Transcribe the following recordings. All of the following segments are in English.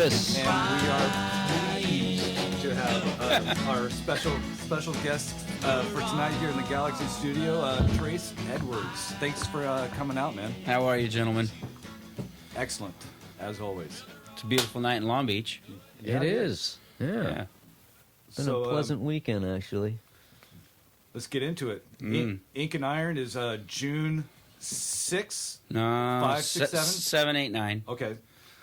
Davis. And we are pleased to have our special guest for tonight here in the Galaxie Studio, Trace Edwards. Thanks for coming out, man. How are you, gentlemen? Excellent, as always. It's a beautiful night in Long Beach. It is. Yeah. Been a pleasant weekend, actually. Let's get into it. Ink and Iron is June 6th? No, 5, 6, 7? 7, 8, 9. Okay.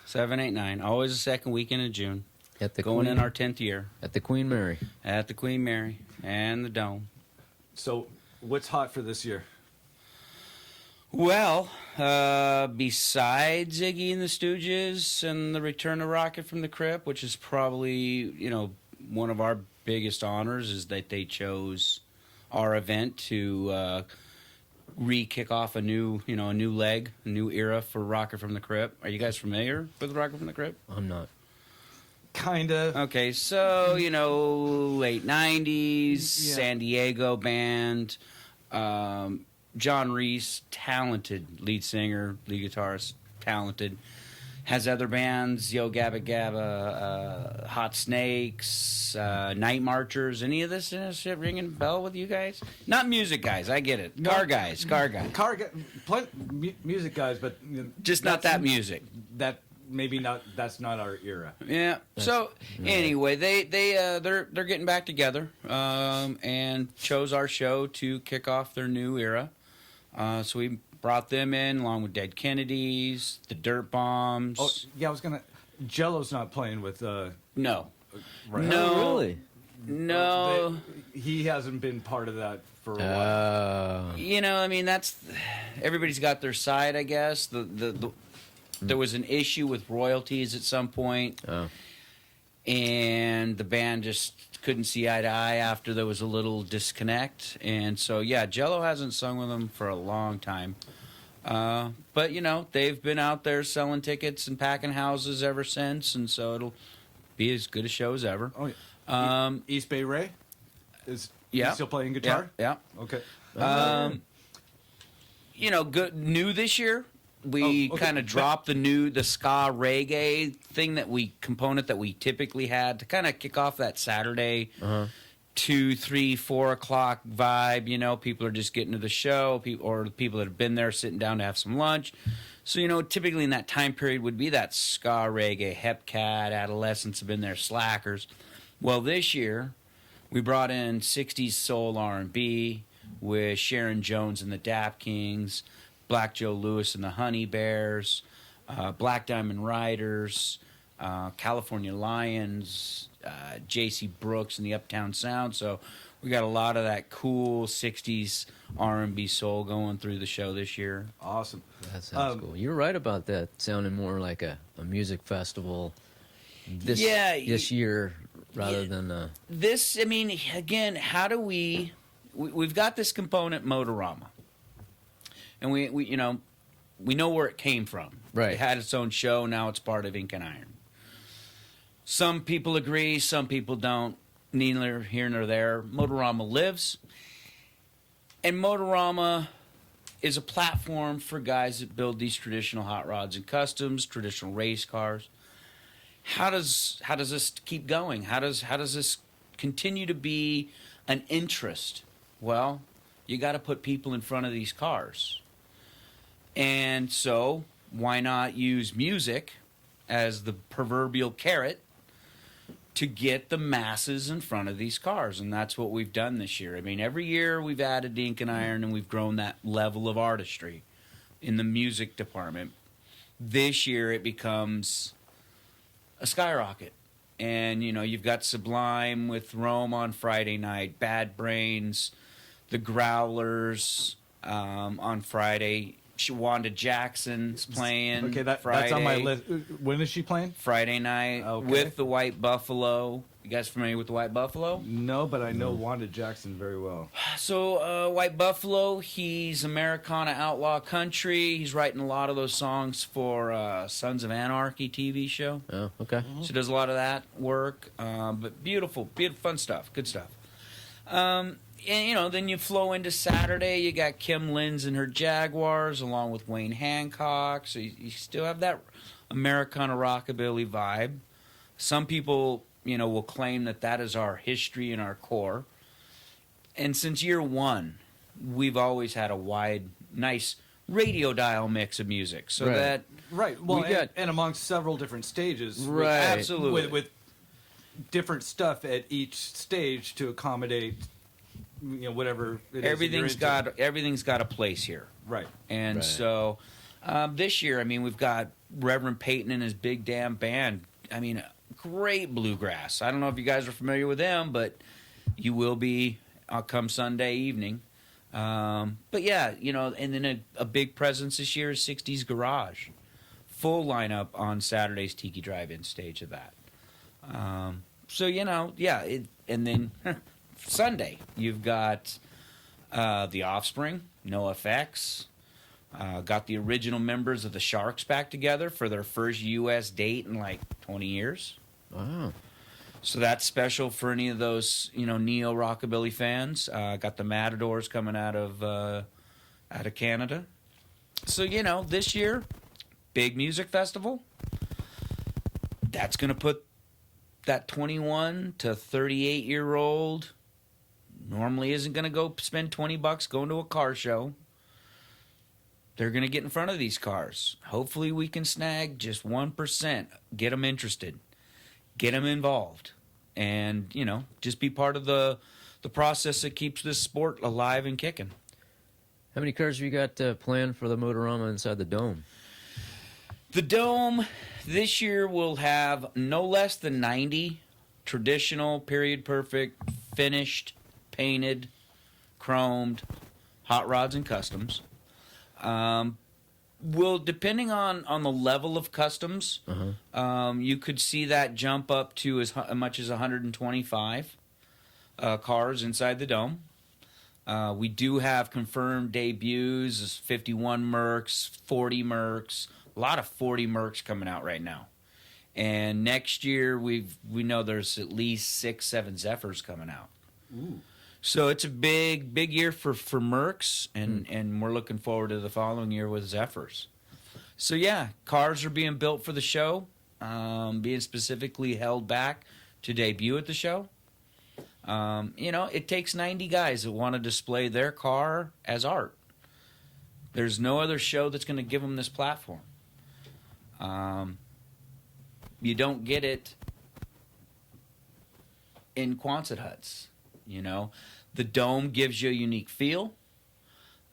7, 8, 9. Always the second weekend of June. At the Going Queen, in our 10th year. At the Queen Mary. At the Queen Mary and the Dome. So, what's hot for this year? Well, besides Ziggy and the Stooges and the Return of Rocket from the Crypt, which is probably, one of our biggest honors, is that they chose our event to re-kick off a new leg, a new era for Rocket from the Crypt. Are you guys familiar with Rocket from the Crypt? I'm not. Kinda. Okay, so, late 90s, San Diego band, John Reese, talented lead singer, lead guitarist, talented. Has other bands, Yo Gabba Gabba, Hot Snakes, Night Marchers. Any of this shit ringing a bell with you guys? Not music guys, I get it. Car guys. Music guys, but just not that music. That maybe not. That's not our era. Yeah. So anyway, they're getting back together and chose our show to kick off their new era. So we brought them in along with Dead Kennedys, the Dirt Bombs. Oh yeah, I was gonna. Jello's not playing with. No. Right. No. Oh, really? No. He hasn't been part of that for a while. That's everybody's got their side, I guess. There was an issue with royalties at some point, and the band just couldn't see eye to eye after there was a little disconnect. And so, Jello hasn't sung with them for a long time. But, they've been out there selling tickets and packing houses ever since, and so it'll be as good a show as ever. Oh, yeah. East Bay Ray is he still playing guitar? Yeah. Okay. Good new this year. We kind of dropped the ska reggae component that we typically had to kind of kick off that Saturday 2, 3, 4 o'clock vibe. People are just getting to the show, or the people that have been there sitting down to have some lunch. So, typically in that time period would be that ska reggae, Hepcat, adolescents have been there, slackers. Well, this year we brought in 60s soul R&B with Sharon Jones and the Dap Kings, Black Joe Lewis and the Honey Bears, Black Diamond Riders, California Lions, J.C. Brooks and the Uptown Sound. So we got a lot of that cool 60s R&B soul going through the show this year. Awesome. That sounds cool. You're right about that. Sounding more like a music festival this year rather than... This, again, how do we've got this component Motorama. And we know where it came from. Right. It had its own show. Now it's part of Ink and Iron. Some people agree. Some people don't. Neither here nor there. Motorama lives. And Motorama is a platform for guys that build these traditional hot rods and customs, traditional race cars. How does this keep going? How does this continue to be an interest? Well, you got to put people in front of these cars. And so, why not use music as the proverbial carrot to get the masses in front of these cars? And that's what we've done this year. Every year we've added Ink and Iron and we've grown that level of artistry in the music department. This year it becomes a skyrocket. And, you've got Sublime with Rome on Friday night, Bad Brains, the Growlers on Friday. Wanda Jackson's playing. Okay, that's Friday. on my list. When is she playing? Friday night with the White Buffalo. You guys familiar with the White Buffalo? No, but I know Wanda Jackson very well. So White Buffalo, he's Americana outlaw country. He's writing a lot of those songs for Sons of Anarchy TV show. Oh, okay. So he does a lot of that work. But beautiful, fun stuff, good stuff. And, then you flow into Saturday. You got Kim Linz and her Jaguars along with Wayne Hancock. So you still have that Americana rockabilly vibe. Some people, will claim that is our history and our core. And since year one, we've always had a wide, nice radio dial mix of music. So that... Right. Well, and amongst several different stages. Right. Absolutely. With different stuff at each stage to accommodate, whatever it is. Everything's got a place here. Right. And so this year, we've got Reverend Peyton and his big damn band. Great bluegrass. I don't know if you guys are familiar with them, but you will be come Sunday evening. But yeah, and then a big presence this year is 60s Garage. Full lineup on Saturday's Tiki Drive-In stage of that. And then Sunday, you've got The Offspring, NoFX, got the original members of the Sharks back together for their first U.S. date in like 20 years. Wow. So that's special for any of those, neo rockabilly fans. Got the Matadors coming out of Canada. So this year, big music festival. That's going to put that 21 to 38-year-old normally isn't going to go spend $20 going to a car show. They're going to get in front of these cars. Hopefully we can snag just 1%, get them interested, get them involved, and, just be part of the process that keeps this sport alive and kicking. How many cars have you got planned for the Motorama inside the Dome? The Dome this year will have no less than 90 traditional, period perfect, finished, painted, chromed, hot rods and customs. Depending on the level of customs, you could see that jump up to as much as 125 cars inside the Dome. We do have confirmed debuts, 51 Mercs, 40 Mercs, a lot of 40 Mercs coming out right now. And next year, we know there's at least 6-7 Zephyrs coming out. Ooh. So it's a big year for Mercs, and we're looking forward to the following year with Zephyrs. So yeah, cars are being built for the show, being specifically held back to debut at the show. It takes 90 guys that want to display their car as art. There's no other show that's going to give them this platform. You don't get it in Quonset huts. The Dome gives you a unique feel,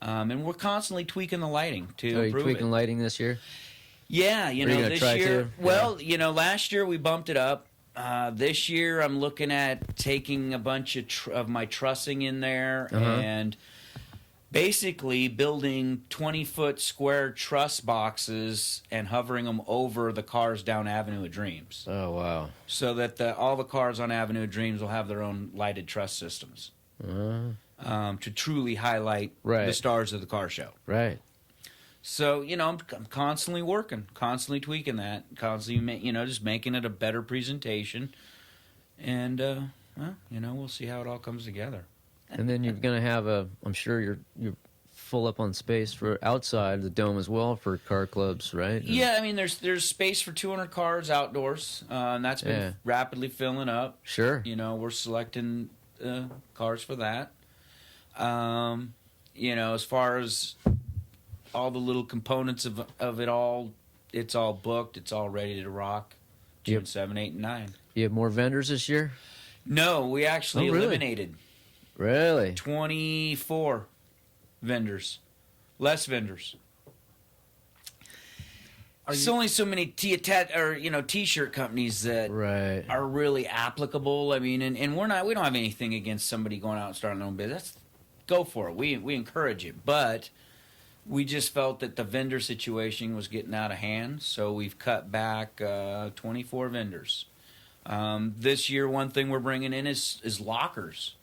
and we're constantly tweaking the lighting to improve it. Are you tweaking lighting this year? Yeah, this year. To? Well, last year we bumped it up. This year I'm looking at taking a bunch of my trussing in there and basically building 20-foot square truss boxes and hovering them over the cars down Avenue of Dreams. Oh, wow. So that all the cars on Avenue of Dreams will have their own lighted truss systems to truly highlight the stars of the car show. Right. So, I'm constantly working, constantly tweaking that, constantly, just making it a better presentation. And, we'll see how it all comes together. And then you're going to have I'm sure you're full up on space for outside the Dome as well for car clubs, right? Yeah, there's space for 200 cars outdoors, and that's been rapidly filling up. Sure. We're selecting cars for that. As far as all the little components of it all, it's all booked, it's all ready to rock. June 7, 8, and 9. You have more vendors this year? No, we actually eliminated. Really? 24 vendors. Less vendors. There's only so many t-shirt companies that are really applicable. And we don't have anything against somebody going out and starting their own business. Go for it. We encourage it. But we just felt that the vendor situation was getting out of hand, so we've cut back 24 vendors. This year, one thing we're bringing in is lockers.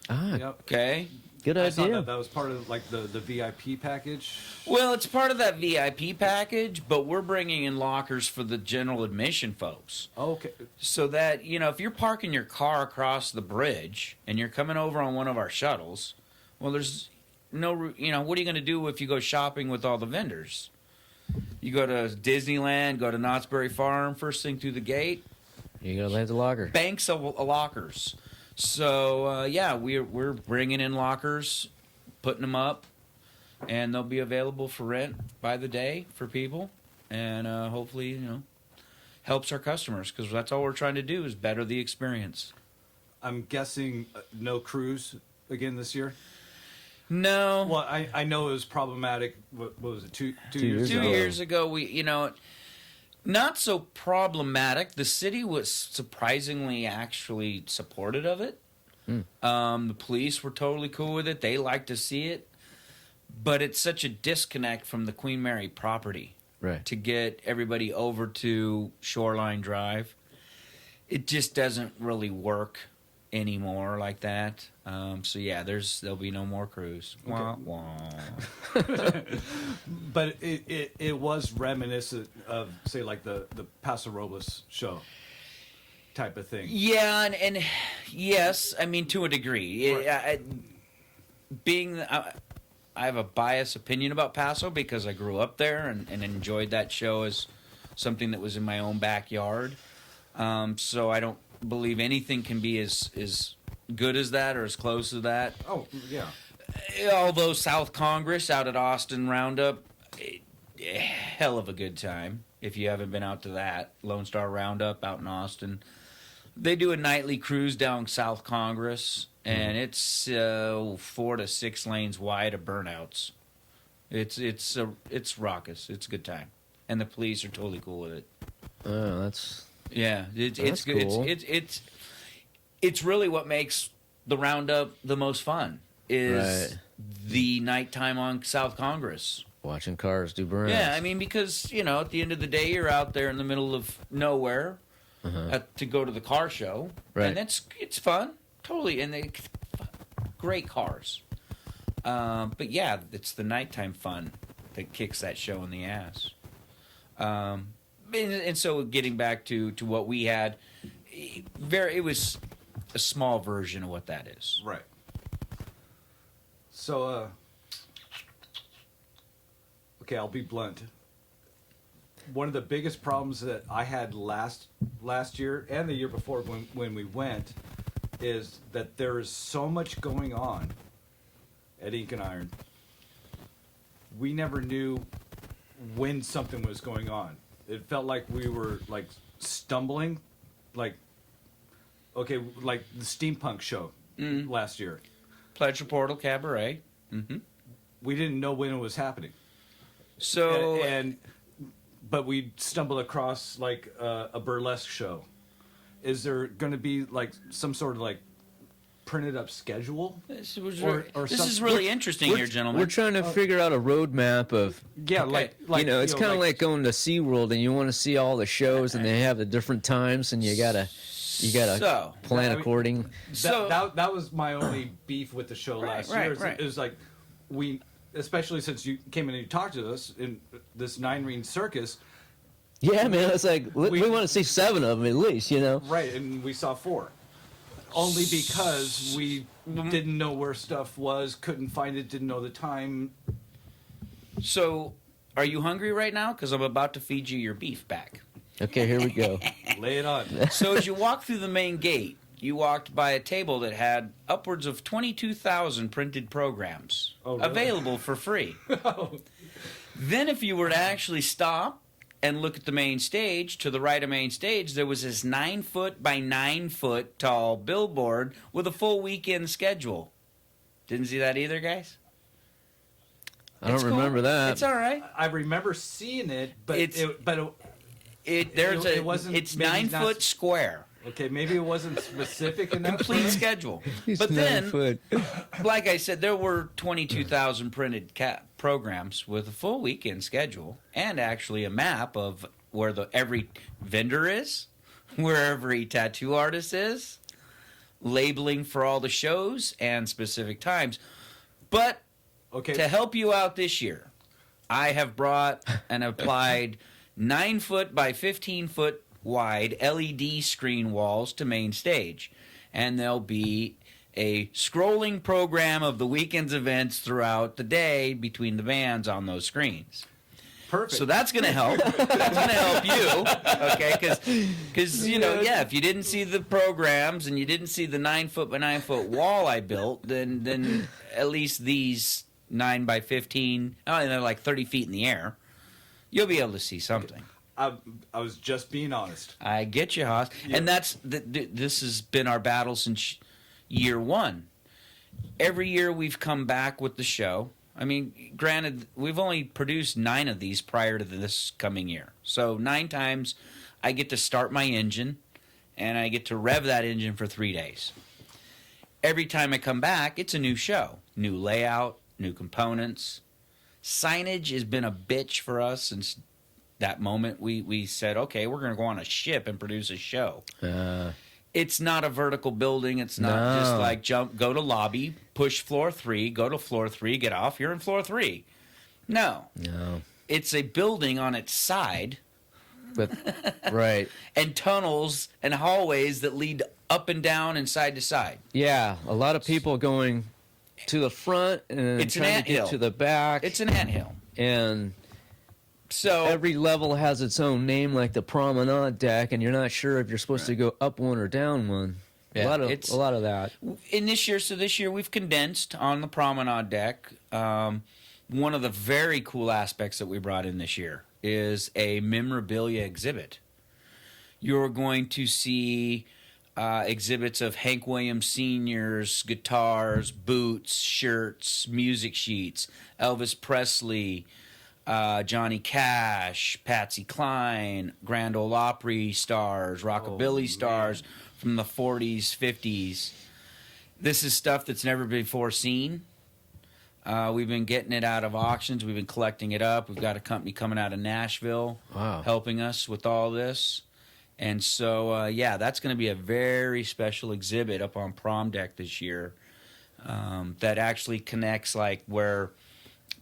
Okay. Good idea. I saw that was part of the VIP package. Well, it's part of that VIP package, but we're bringing in lockers for the general admission folks. Okay. So that, if you're parking your car across the bridge and you're coming over on one of our shuttles, well, there's no, what are you going to do if you go shopping with all the vendors? You go to Disneyland, go to Knott's Berry Farm, first thing through the gate, You gotta lay the locker. banks of lockers. So yeah, we're bringing in lockers, putting them up, and they'll be available for rent by the day for people, and hopefully helps our customers, because that's all we're trying to do is better the experience. I'm guessing no cruise again this year. No. Well, I know it was problematic. What was it? Two years years ago. 2 years ago, we not so problematic. The city was surprisingly actually supportive of it. The police were totally cool with it. They like to see it, but it's such a disconnect from the Queen Mary property. Right. To get everybody over to Shoreline Drive. It just doesn't really work anymore like that. So yeah, there'll be no more cruise. Okay. Wah, wah. But it was reminiscent of, say, like the Paso Robles show type of thing. Yeah, and yes, I mean to a degree. Right. I have a biased opinion about Paso because I grew up there and enjoyed that show as something that was in my own backyard. So I don't believe anything can be as good as that or as close to that. Oh, yeah. Although South Congress out at Austin Roundup, hell of a good time. If you haven't been out to that, Lone Star Roundup out in Austin. They do a nightly cruise down South Congress, and it's 4 to 6 lanes wide of burnouts. It's raucous. It's a good time, and the police are totally cool with it. Oh, that's It's good. cool. It's really what makes the Roundup the most fun is Right. the nighttime on South Congress. watching cars do burnouts. Yeah, I mean, because at the end of the day, you're out there in the middle of nowhere to go to the car show, Right. and it's fun, totally, and they great cars. But yeah, it's the nighttime fun that kicks that show in the ass. And so getting back to what we had, it was a small version of what that is. Right. So, okay, I'll be blunt. One of the biggest problems that I had last year and the year before when we went is that there is so much going on at Ink and Iron. We never knew when something was going on. It felt like we were like stumbling, like the steampunk show last year. Pleasure Portal Cabaret. We didn't know when it was happening. So But we stumbled across like a burlesque show. Is there going to be like some sort of like printed up schedule? This Or is really interesting here, gentlemen. We're trying to figure out a roadmap of, Yeah, Okay. it's kind of like going to SeaWorld and you want to see all the shows and they have the different times and you gotta So, plan I mean, according. that was my only beef with the show last year. right. It was like especially since you came in and you talked to us in this 9-ring circus. Yeah, man, it's like we want to see 7 of them at least, Right, and we saw 4. Only because we didn't know where stuff was, couldn't find it, didn't know the time. So, are you hungry right now? Because I'm about to feed you your beef back. Okay, here we go. Lay it on. So, as you walk through the main gate, you walked by a table that had upwards of 22,000 printed programs Oh, really? available for free. Then, if you were to actually stop and look at the main stage, to the right of main stage, there was this 9-foot by 9-foot tall billboard with a full weekend schedule. Didn't see that either, guys? I don't It's cool. remember that. It's all right. I remember seeing it, but It's- it wasn't It's maybe 9 not- foot square. okay, maybe it wasn't specific enough. Complete schedule. He's But 9 then, foot. like I said, there were 22,000 printed programs with a full weekend schedule and actually a map of where every vendor is, where every tattoo artist is, labeling for all the shows and specific times. But Okay, to help you out this year, I have brought and applied 9-foot by 15-foot wide LED screen walls to main stage, and there'll be a scrolling program of the weekend's events throughout the day between the bands on those screens. Perfect. So that's going to help. That's going to help you, okay? Because if you didn't see the programs and you didn't see the 9 foot by 9 foot wall I built, then at least these 9 by 15, and they're like 30 feet in the air, you'll be able to see something. I was just being honest. I get you, Haas. Yeah. And this has been our battle since year one. Every year we've come back with the show. I mean, granted, we've only produced 9 of these prior to this coming year. So 9 times I get to start my engine, and I get to rev that engine for 3 days. Every time I come back, it's a new show. New layout, new components. Signage has been a bitch for us since that moment we said, okay, we're going to go on a ship and produce a show. It's not a vertical building. It's not just like go to lobby, push floor 3, go to floor 3, get off. You're in floor 3. No. It's a building on its side. Right. And tunnels and hallways that lead up and down and side to side. Yeah, a lot of people going to the front and it's trying to get to the back. It's an anthill. And so every level has its own name, like the promenade deck, and you're not sure if you're supposed to go up one or down one. Yeah, a lot of that. This year we've condensed on the promenade deck. One of the very cool aspects that we brought in this year is a memorabilia exhibit. You're going to see exhibits of Hank Williams Sr.'s guitars, boots, shirts, music sheets, Elvis Presley, Johnny Cash, Patsy Cline, Grand Ole Opry stars, rockabilly stars from the 40s, 50s. This is stuff that's never before seen. We've been getting it out of auctions. We've been collecting it up. We've got a company coming out of Nashville helping us with all this. And so, that's going to be a very special exhibit up on Prom Deck this year that actually connects like where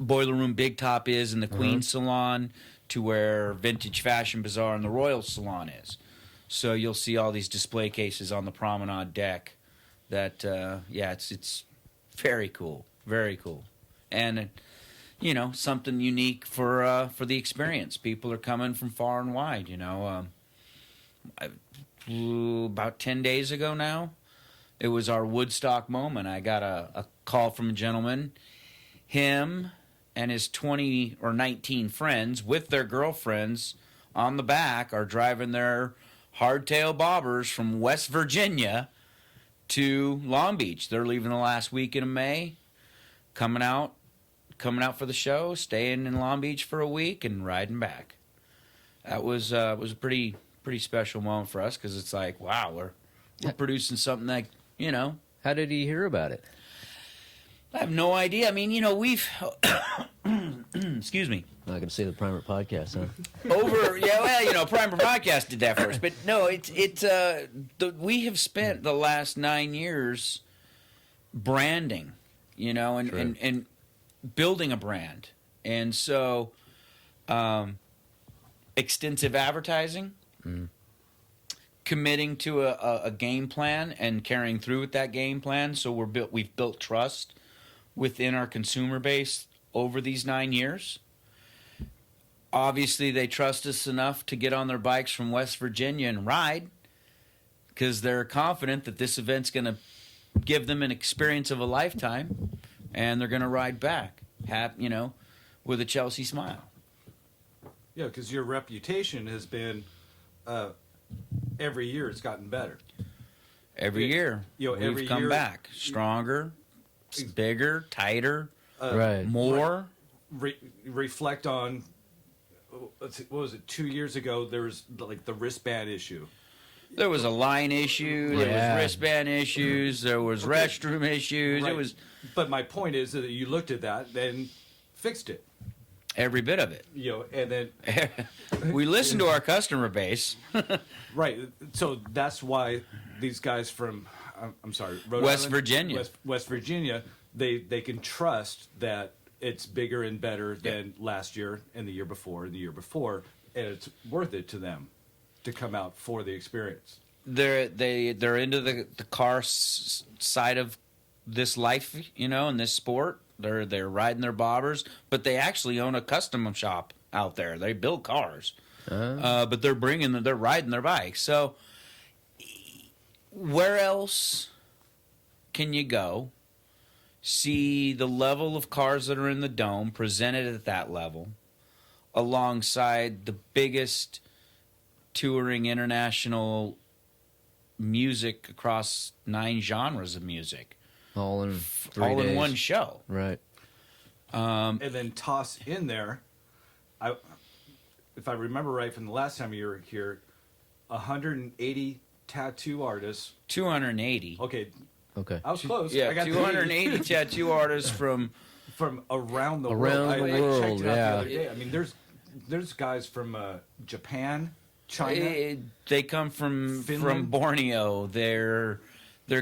Boiler Room Big Top is in the Queen's Salon to where Vintage Fashion Bazaar and the Royal Salon is. So you'll see all these display cases on the promenade deck that, it's very cool. Very cool. And, something unique for the experience. People are coming from far and wide, about 10 days ago now, it was our Woodstock moment. I got a call from a gentleman. Him and his 20 or 19 friends with their girlfriends on the back are driving their hardtail bobbers from West Virginia to Long Beach. They're leaving the last weekend of May, coming out for the show, staying in Long Beach for a week, and riding back. That was a pretty special moment for us because it's like, wow, we're producing something that, How did he hear about it? I have no idea. I mean, we've excuse me. I'm not going to say the Primer podcast, huh? Primer podcast did that first, but no, we have spent the last 9 years branding, and building a brand, and so extensive advertising. Committing to a game plan and carrying through with that game plan. So we've built trust within our consumer base over these 9 years. Obviously, they trust us enough to get on their bikes from West Virginia and ride because they're confident that this event's going to give them an experience of a lifetime, and they're going to ride back, with a Chelsea smile. Yeah, because your reputation has been... every year it's gotten better. Every year, we've come back stronger, bigger, tighter, more. Reflect on, what was it? 2 years ago, there was like the wristband issue. There was a line issue. There was wristband issues. There was restroom issues. Right. It was. But my point is that you looked at that and fixed it. Every bit of it. And then we listen to our customer base. Right. So that's why these guys from West Virginia. West Virginia, they can trust that it's bigger and better than last year and the year before and the year before, and it's worth it to them to come out for the experience. They're into the car side of this life, and this sport. They're riding their bobbers, but they actually own a custom shop out there. They build cars, but they're riding their bikes. So where else can you go see the level of cars that are in the dome presented at that level alongside the biggest touring international music across 9 genres of music, all in in one show, right? And then toss in there, if I remember right from the last time you were here, 180 tattoo artists. 280. Okay, Okay, I was close. Yeah, I got 280 tattoo artists from around the Around world. the I world, checked it out yeah. the other day. I mean, there's guys from Japan, China. They come from Finland? Borneo. They're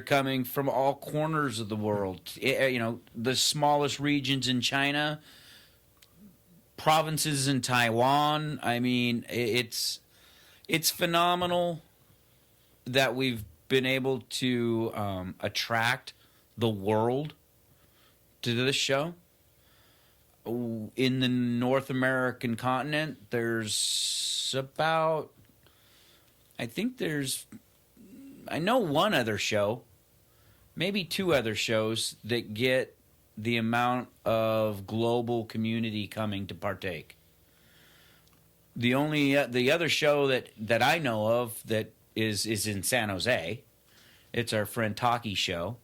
coming from all corners of the world. You know, the smallest regions in China, provinces in Taiwan. I mean, it's phenomenal that we've been able to attract the world to this show. In the North American continent, there's about, I know one other show, maybe 2 other shows that get the amount of global community coming to partake. The other show that I know of that is in San Jose. It's our friend Taki show.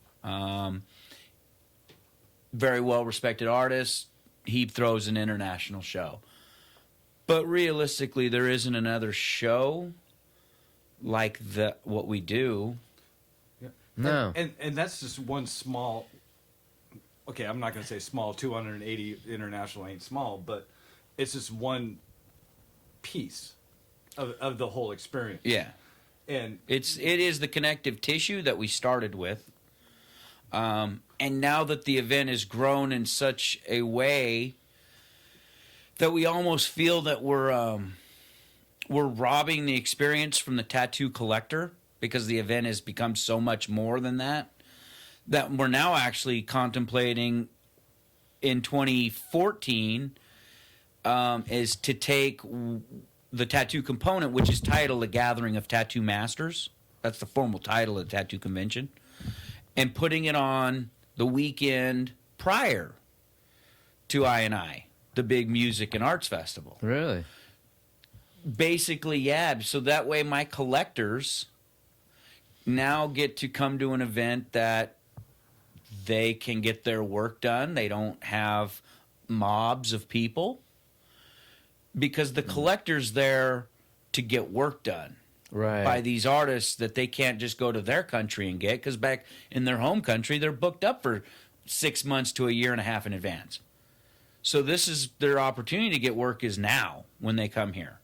Very well respected artist. He throws an international show. But realistically, there isn't another show like what we do. Yeah. No. And that's just one small. Okay, I'm not going to say small. 280 international ain't small, but it's just one piece of the whole experience. Yeah. And it is the connective tissue that we started with, and now that the event has grown in such a way that we almost feel that we're robbing the experience from the tattoo collector, because the event has become so much more than that we're now actually contemplating in 2014 is to take the tattoo component, which is titled The Gathering of Tattoo Masters. That's the formal title of the tattoo convention. And putting it on the weekend prior to I&I, the big music and arts festival. Really? Basically, yeah. So that way my collectors now get to come to an event that they can get their work done. They don't have mobs of people, because the collector's there to get work done by these artists that they can't just go to their country and get, because back in their home country, they're booked up for 6 months to a year and a half in advance. So this is their opportunity to get work is now when they come here.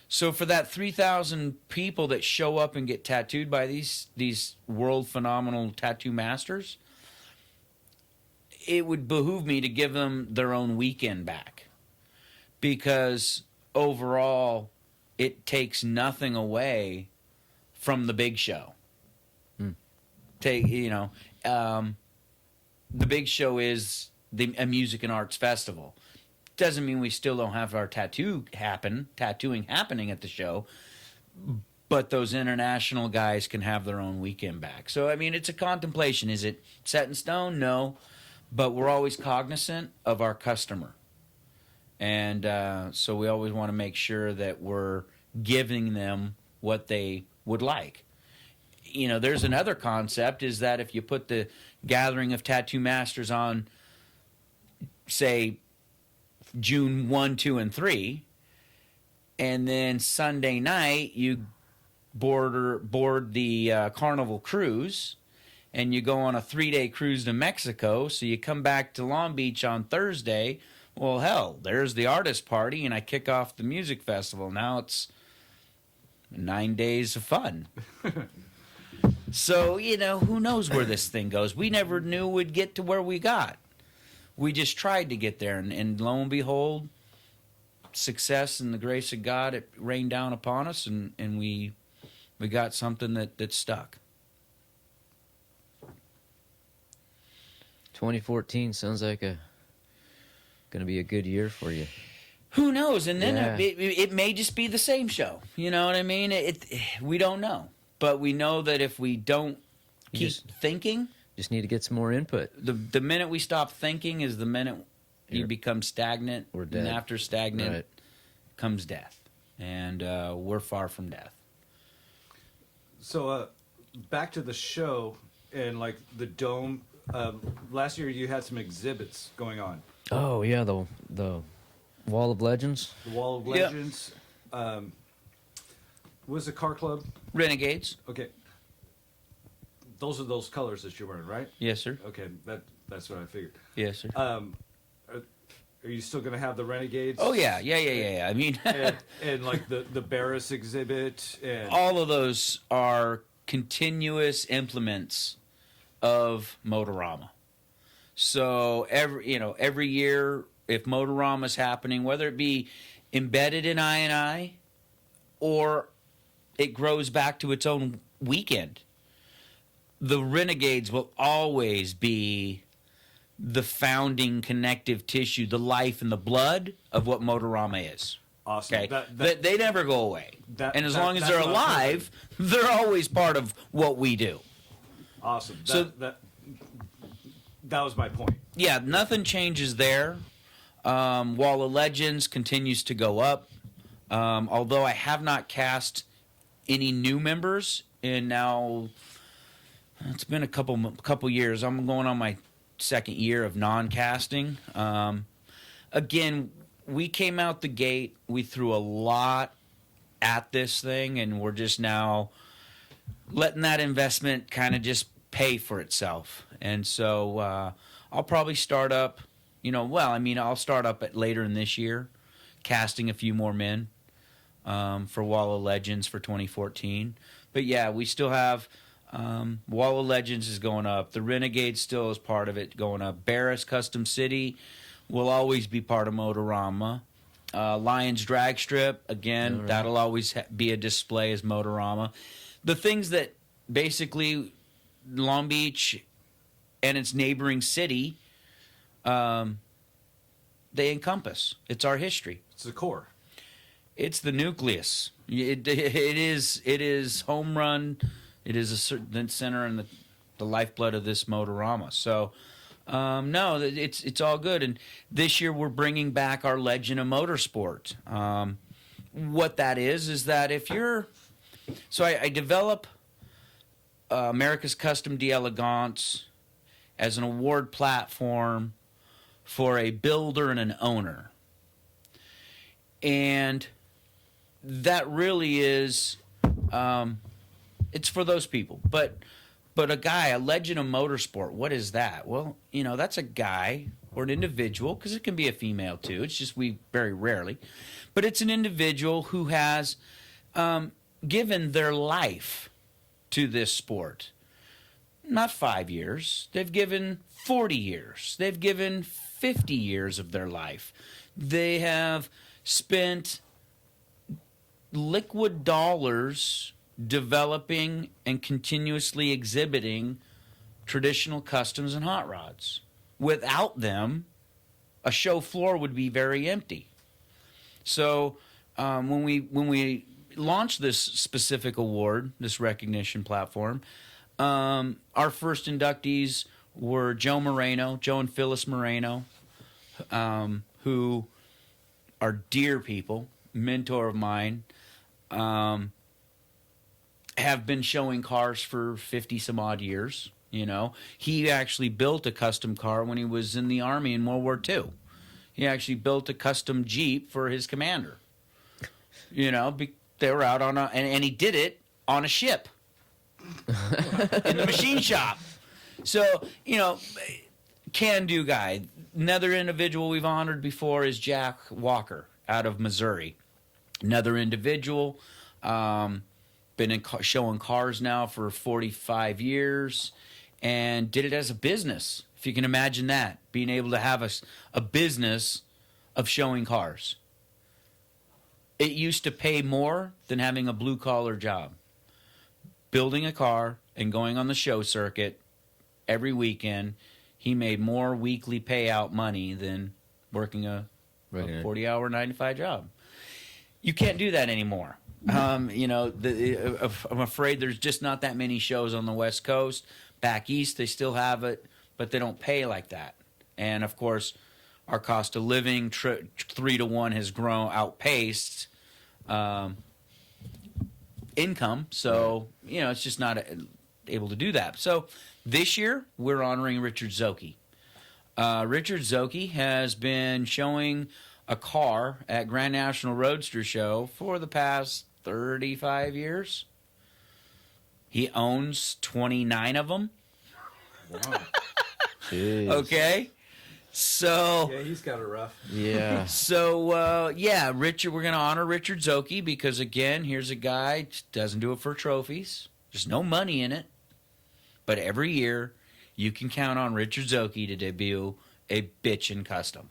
So for that 3,000 people that show up and get tattooed by these world phenomenal tattoo masters, it would behoove me to give them their own weekend back. Because overall, it takes nothing away from the big show. The big show is a music and arts festival. Doesn't mean we still don't have our tattooing happening at the show, but those international guys can have their own weekend back. So, I mean, it's a contemplation. Is it set in stone? No. But we're always cognizant of our customer. And so we always want to make sure that we're giving them what they would like. You know, there's another concept, is that if you put the Gathering of Tattoo Masters on, say, June 1, 2, and 3, and then Sunday night you board the Carnival Cruise, and you go on a 3-day cruise to Mexico, so you come back to Long Beach on Thursday. Well, hell, there's the artist party, and I kick off the music festival. Now it's 9 days of fun. So, you know, who knows where this thing goes? We never knew we'd get to where we got. We just tried to get there, and lo and behold, success and the grace of God, it rained down upon us, and we got something that stuck. 2014 sounds like going to be a good year for you. Who knows? And then Yeah. it may just be the same show. You know what I mean? We don't know. But we know that if we don't keep thinking... Just need to get some more input. The minute we stop thinking is the minute you You're- become stagnant. Or dead. And after stagnant Right. comes death. And we're far from death. So back to the show and like the dome. Last year you had some exhibits going on. Oh yeah, the Wall of Legends. The Wall of Yep. Legends. What was the car club? Renegades. Okay. Those are those colors that you're wearing, right? Yes, sir. Okay, that's what I figured. Yes, sir. Are you still going to have the Renegades? Oh, yeah. I mean, and like the Barris exhibit and all of those are continuous implements of Motorama. So every year, if Motorama's happening, whether it be embedded in I or it grows back to its own weekend, the Renegades will always be the founding connective tissue, the life and the blood of what Motorama is. awesome. Okay, they never go away, and as long as they're alive, they're always part of what we do. Awesome. So- That was my point. Yeah, nothing changes there. Wall of Legends continues to go up, although I have not cast any new members in now. It's been a couple years. I'm going on my second year of non-casting. Again, we came out the gate. We threw a lot at this thing, and we're just now letting that investment kind of just pay for itself. And so I'll probably start up, I'll start up later in this year, casting a few more men for Wall of Legends for 2014. But yeah, we still have Wall of Legends is going up. The Renegade still is part of it going up. Barris Custom City will always be part of Motorama. Lions Drag Strip, again, Right. that'll always be a display as Motorama. The things that basically Long Beach and its neighboring city, they encompass. It's our history. It's the core. It's the nucleus. It is home run. It is a certain center and the lifeblood of this Motorama. So, no, it's all good. And this year we're bringing back our Legend of Motorsport. What that is that if you're... So I develop America's Custom d'Elegance as an award platform for a builder and an owner. And that really is... it's for those people. But a Legend of Motorsport, what is that? Well, that's a guy or an individual, because it can be a female too. It's just we very rarely. But it's an individual who has given their life to this sport. Not 5 years. They've given 40 years. They've given 50 years of their life. They have spent liquid dollars developing and continuously exhibiting traditional customs and hot rods. Without them, a show floor would be very empty. So when we launched this specific award, this recognition platform, our first inductees were Joe and Phyllis Moreno, who are dear people, mentor of mine, have been showing cars for 50 some odd years. He actually built a custom car when he was in the Army in World War II. He actually built a custom Jeep for his commander. They were out on and he did it on a ship in the machine shop. So, can-do guy. Another individual we've honored before is Jack Walker out of Missouri. Another individual, been showing cars now for 45 years and did it as a business. If you can imagine that, being able to have a business of showing cars. It used to pay more than having a blue-collar job. Building a car and going on the show circuit every weekend, he made more weekly payout money than working a Right. a 40-hour, 9-to-5 job. You can't do that anymore. You know, I'm afraid there's just not that many shows on the West Coast. Back east, they still have it, but they don't pay like that. And of course, our cost of living 3 to 1 has outpaced income. So you know, it's just not able to do that. So this year, we're honoring Richard Zoke. Richard Zoke has been showing a car at Grand National Roadster Show for the past 35 years. He owns 29 of them. Wow. Okay. So yeah, he's got it rough. Yeah. So yeah, Richard, we're going to honor Richard Zoke because again, here's a guy doesn't do it for trophies. There's no money in it. But every year you can count on Richard Zoke to debut a bitchin' custom.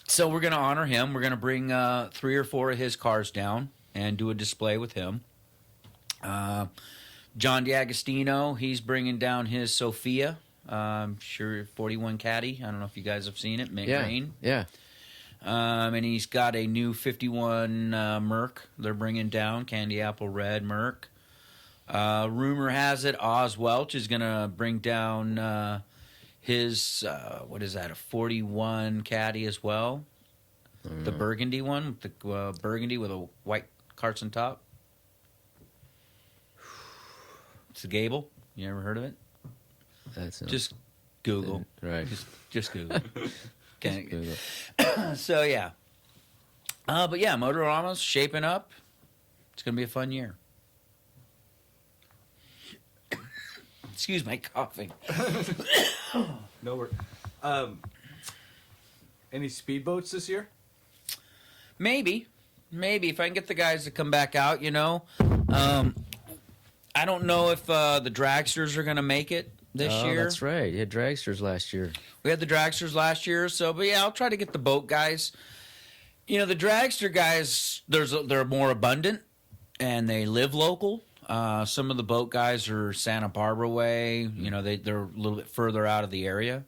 So we're going to honor him. We're going to bring 3 or 4 of his cars down and do a display with him. John D'Agostino, he's bringing down his Sophia. I'm sure 41 Caddy. I don't know if you guys have seen it. Mint green. Yeah. And he's got a new 51 Merc they're bringing down, candy apple red Merc. Rumor has it Oz Welch is going to bring down his, what is that, a 41 Caddy as well. The burgundy one, the burgundy with a white Carson top. It's a Gable. You ever heard of it? That's Just Google. Right. Just Google. Okay. Google. So yeah. But yeah, Motorama's shaping up. It's gonna be a fun year. Excuse my coughing. No worries. Any speedboats this year? Maybe if I can get the guys to come back out, you know. I don't know if the dragsters are gonna make it this year. That's right. You had dragsters last year. We had the dragsters last year, so but yeah, I'll try to get the boat guys. You know, the dragster guys, they're more abundant and they live local. Some of the boat guys are Santa Barbara way. You know, they're a little bit further out of the area.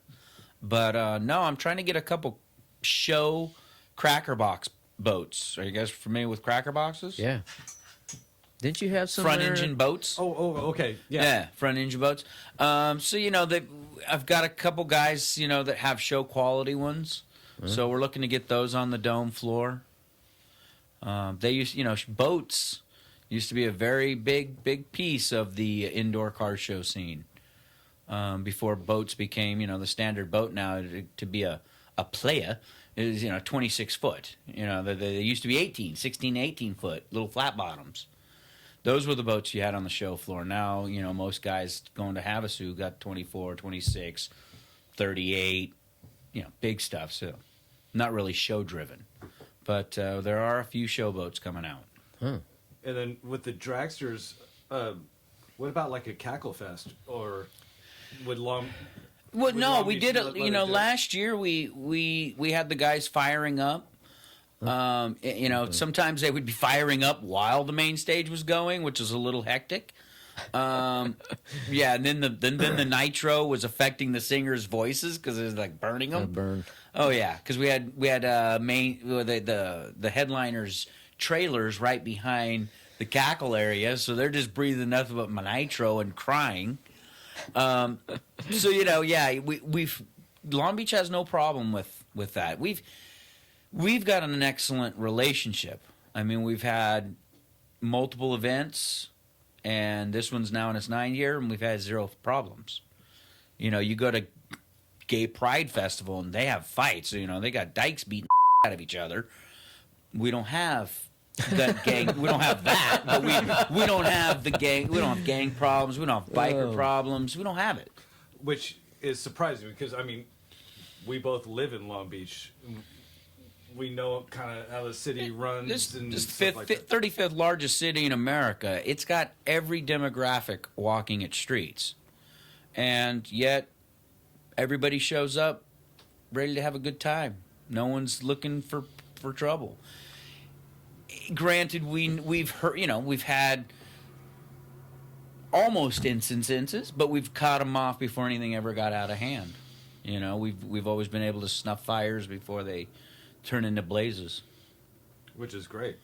But no, I'm trying to get a couple show cracker box boats. Are you guys familiar with cracker boxes? Yeah. Didn't you have some front engine boats? Oh, okay. Yeah, front engine boats. So you know, I've got a couple guys, you know, that have show quality ones. So we're looking to get those on the dome floor. They used, you know, boats used to be a very big piece of the indoor car show scene. Before boats became, you know, the standard boat now to be a playa is, you know, 26 foot. You know, they used to be 16, 18 foot, little flat bottoms. Those were the boats you had on the show floor. Now, you know, most guys going to Havasu got 24, 26, 38, you know, big stuff. So not really show driven. But there are a few show boats coming out. Huh. And then with the dragsters, what about like a Cackle Fest or would Long? Well, no, Long we Beach did let it. it You know, do it? last year we had the guys firing up. You know, sometimes they would be firing up while the main stage was going, which was a little hectic. Yeah, and then the nitro was affecting the singers' voices because it was like burning them. Burn. Oh yeah, because we had the headliners' trailers right behind the cackle area, so they're just breathing nothing but nitro and crying. So you know, yeah, we've Long Beach has no problem with that. We've got an excellent relationship. I mean, we've had multiple events, and this one's now in its 9th year, and we've had 0 problems. You know, you go to Gay Pride Festival, and they have fights. You know, they got dykes beating out of each other. We don't have that gang. We don't have that, but we don't have the gang. We don't have gang problems. We don't have biker problems. We don't have it. Which is surprising because I mean, we both live in Long Beach. We know kind of how the city runs. This and is stuff like that. 35th largest city in America. It's got every demographic walking its streets. And yet, everybody shows up ready to have a good time. No one's looking for trouble. Granted, we've heard, you know, we've had almost instances, but we've caught them off before anything ever got out of hand. You know, we've always been able to snuff fires before they turn into blazes. Which is great.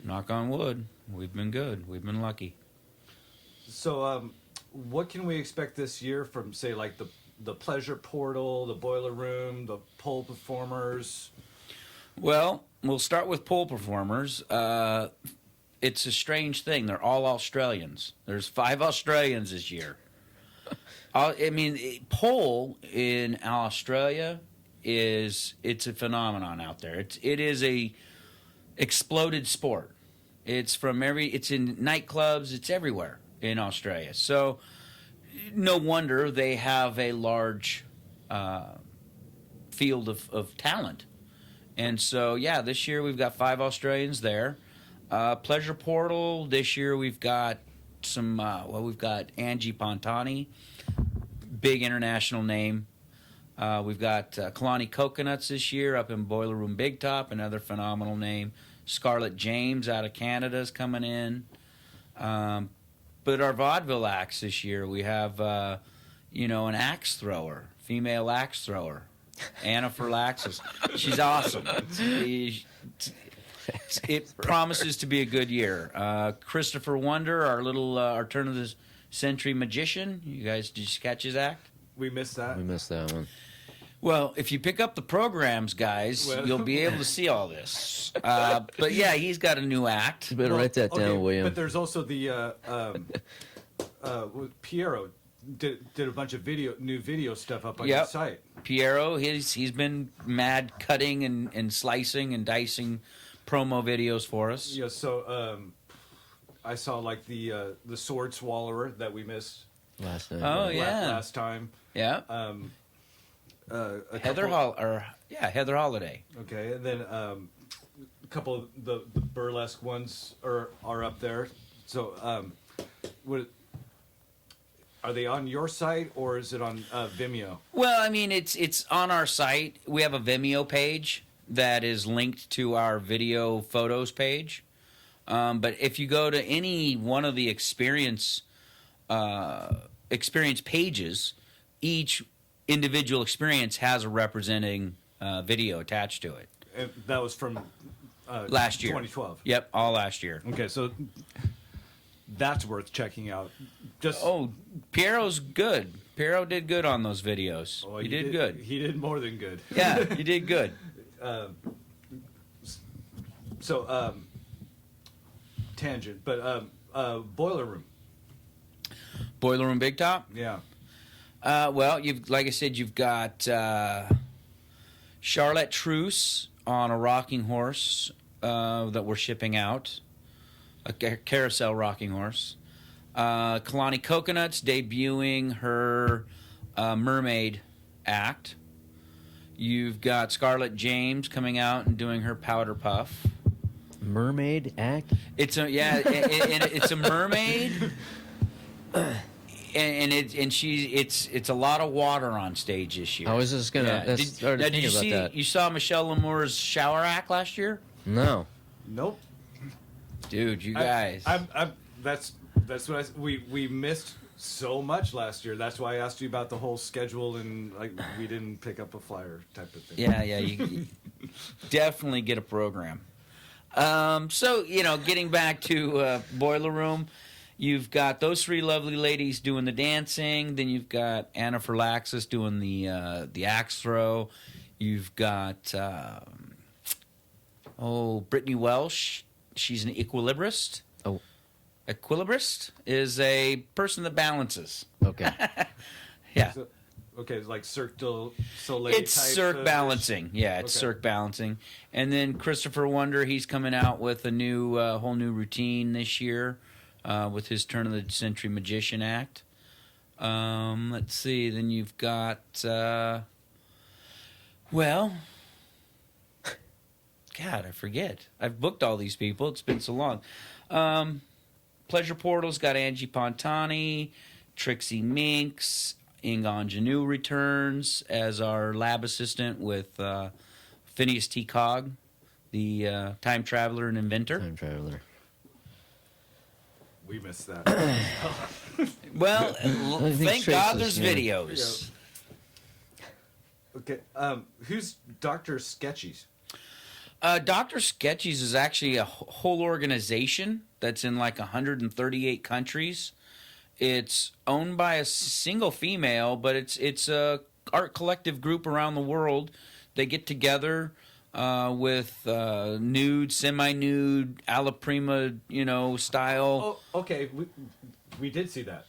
Knock on wood. We've been good. We've been lucky. So, what can we expect this year from, say, like the pleasure portal, the boiler room, the pole performers? Well, we'll start with pole performers. It's a strange thing. They're all Australians. There's 5 Australians this year. I mean, pole in Australia it's a phenomenon out there. It is a exploded sport. It's in nightclubs. It's everywhere in Australia. So no wonder they have a large field of talent. And so, yeah, this year we've got 5 Australians there. Pleasure Portal, this year we've got we've got Angie Pontani, big international name. We've got Kalani Coconuts this year up in Boiler Room Big Top, another phenomenal name. Scarlett James out of Canada is coming in. But our vaudeville acts this year, we have, an axe thrower, female axe thrower, Anna Ferlaxis. She's awesome. It promises to be a good year. Christopher Wonder, our turn of the century magician. You guys, did you catch his act? We missed that. We missed that one. Well, if you pick up the programs, guys, you'll be able to see all this. But yeah, he's got a new act. You better write that down, William. But there's also the Piero did a bunch of new video stuff up on your site. Piero, he's been mad cutting and slicing and dicing promo videos for us. Yeah, so I saw like the sword swallower that we missed last night. last time. Yeah. Heather Holiday. Okay, and then a couple of the burlesque ones are up there. So, are they on your site or is it on Vimeo? Well, I mean, it's on our site. We have a Vimeo page that is linked to our video photos page. But if you go to any one of the experience pages, each individual experience has a representing video attached to it. And that was from last year, 2012. Yep, all last year. Okay, so that's worth checking out. Piero's good. Piero did good on those videos. Oh, he did good. He did more than good. Yeah, he did good. Tangent, but boiler room. Boiler Room Big Top. Yeah. Well, like I said, you've got Charlotte Truce on a rocking horse that we're shipping out, a carousel rocking horse. Kalani Coconuts debuting her mermaid act. You've got Scarlett James coming out and doing her powder puff. Mermaid act? It's a mermaid. It's a lot of water on stage this year. I was just gonna start thinking about that. You saw Michelle Lamour's shower act last year? No. Nope. Dude, you guys. That's what we missed so much last year. That's why I asked you about the whole schedule and like we didn't pick up a flyer type of thing. Yeah, you definitely get a program. So getting back to Boiler Room. You've got those 3 lovely ladies doing the dancing. Then you've got Anna Ferlaxis doing the axe throw. You've got Brittany Welsh. She's an equilibrist. Oh, equilibrist is a person that balances. Okay. Yeah. So, okay, it's like Cirque du Soleil. It's Cirque balancing. Yeah, it's Okay. Cirque balancing. And then Christopher Wonder, he's coming out with a whole new routine this year. With his turn of the century magician act. Let's see. Then you've got, God, I forget. I've booked all these people. It's been so long. Pleasure Portal's got Angie Pontani, Trixie Minx, Ingon Janu returns as our lab assistant with Phineas T. Cogg, the time traveler and inventor. Time traveler. We missed that. Well, thank God there's yeah. videos. Okay. Who's Dr. Sketchies? Dr. Sketchies is actually a whole organization that's in like 138 countries. It's owned by a single female, but it's a art collective group around the world. They get together with nude, semi-nude, alla prima, style. Oh, okay. We did see that.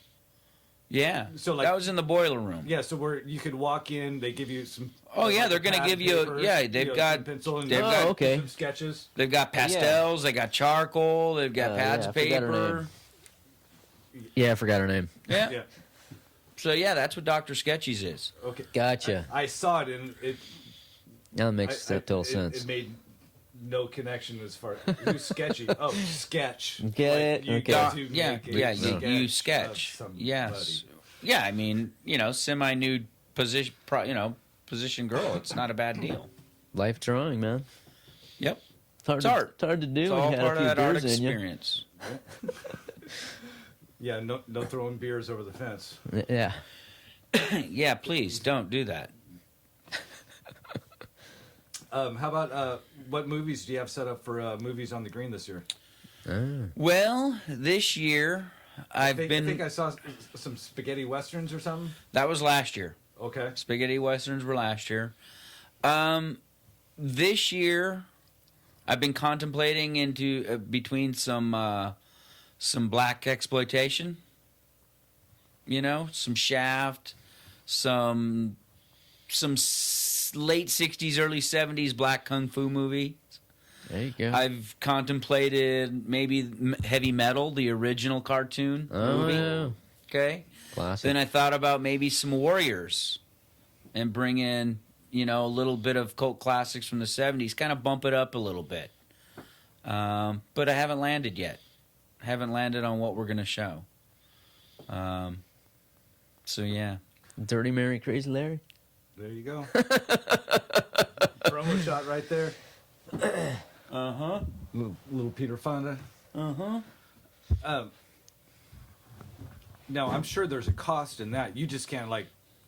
Yeah. So, like, that was in the boiler room. Yeah, so where you could walk in, they give you some. Oh yeah, they're going to give you. They've got pencil and they've some sketches. They've got pastels. They got charcoal. They've got pads yeah, of I forgot her paper. name. Yeah, I forgot her name. Yeah. Yeah. So yeah, that's what Dr. Sketchies is. Okay. Gotcha. I saw it and it. Now it makes total it, sense. It made no connection as far who's sketchy. Oh, sketch. Get it? You Okay. got to Yeah, make a yeah. You sketch. sketch. Of Yes. somebody. Yeah, I mean, semi-nude position, position girl. It's not a bad deal. Life drawing, man. Yep. It's hard, It's art. It's hard to do It's when all you had part a of few that art beers in you. experience. Yeah, no throwing beers over the fence. Yeah. Yeah, please don't do that. How about what movies do you have set up for movies on the green this year? Well, this year I think I saw some spaghetti westerns or something. That was last year. Okay. Spaghetti westerns were last year. This year, I've been contemplating into between some black exploitation. Some Shaft, some late '60s, early '70s black kung fu movie. There you go. I've contemplated maybe Heavy Metal, the original cartoon movie. Yeah. Okay. Classic. Then I thought about maybe some Warriors and bring in, a little bit of cult classics from the 70s, kind of bump it up a little bit. But I haven't landed yet. Haven't landed on what we're going to show. So, yeah. Dirty Mary, Crazy Larry. There you go. Promo shot right there. Uh-huh. Little Peter Fonda. Uh-huh. Now, I'm sure there's a cost in that. You just can't,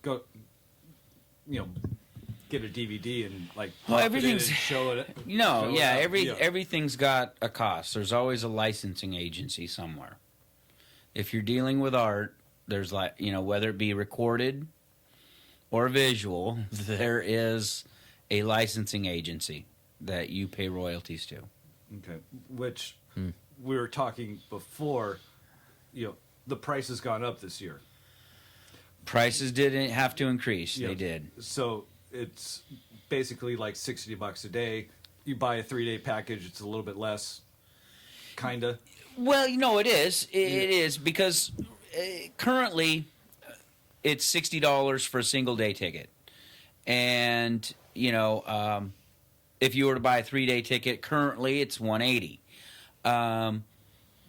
go, get a DVD and, Well, pop it in everything's- and show it. No, show it yeah, out. everything's got a cost. There's always a licensing agency somewhere. If you're dealing with art, there's whether it be recorded or visual, there is a licensing agency that you pay royalties to. Okay. Which we were talking before, the price has gone up this year. Prices didn't have to increase. Yeah. They did. So it's basically like $60 a day. You buy a 3-day package, it's a little bit less, kinda. Well, it is. It is because currently it's $60 for a single day ticket, and if you were to buy a 3-day ticket, currently it's $180.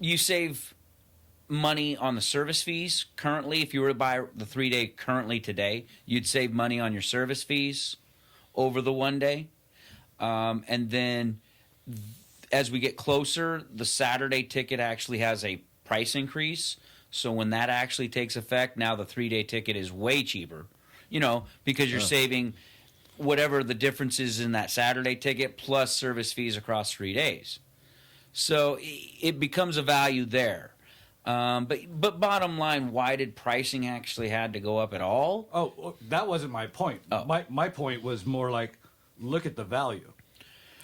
You save money on the service fees. Currently, if you were to buy the 3-day currently today, you'd save money on your service fees over the 1 day, and then as we get closer, the Saturday ticket actually has a price increase. So when that actually takes effect, now the 3-day ticket is way cheaper, because you're saving whatever the difference is in that Saturday ticket plus service fees across 3 days. So it becomes a value there. But bottom line, why did pricing actually had to go up at all? Oh, that wasn't my point. Oh. My point was more like, look at the value.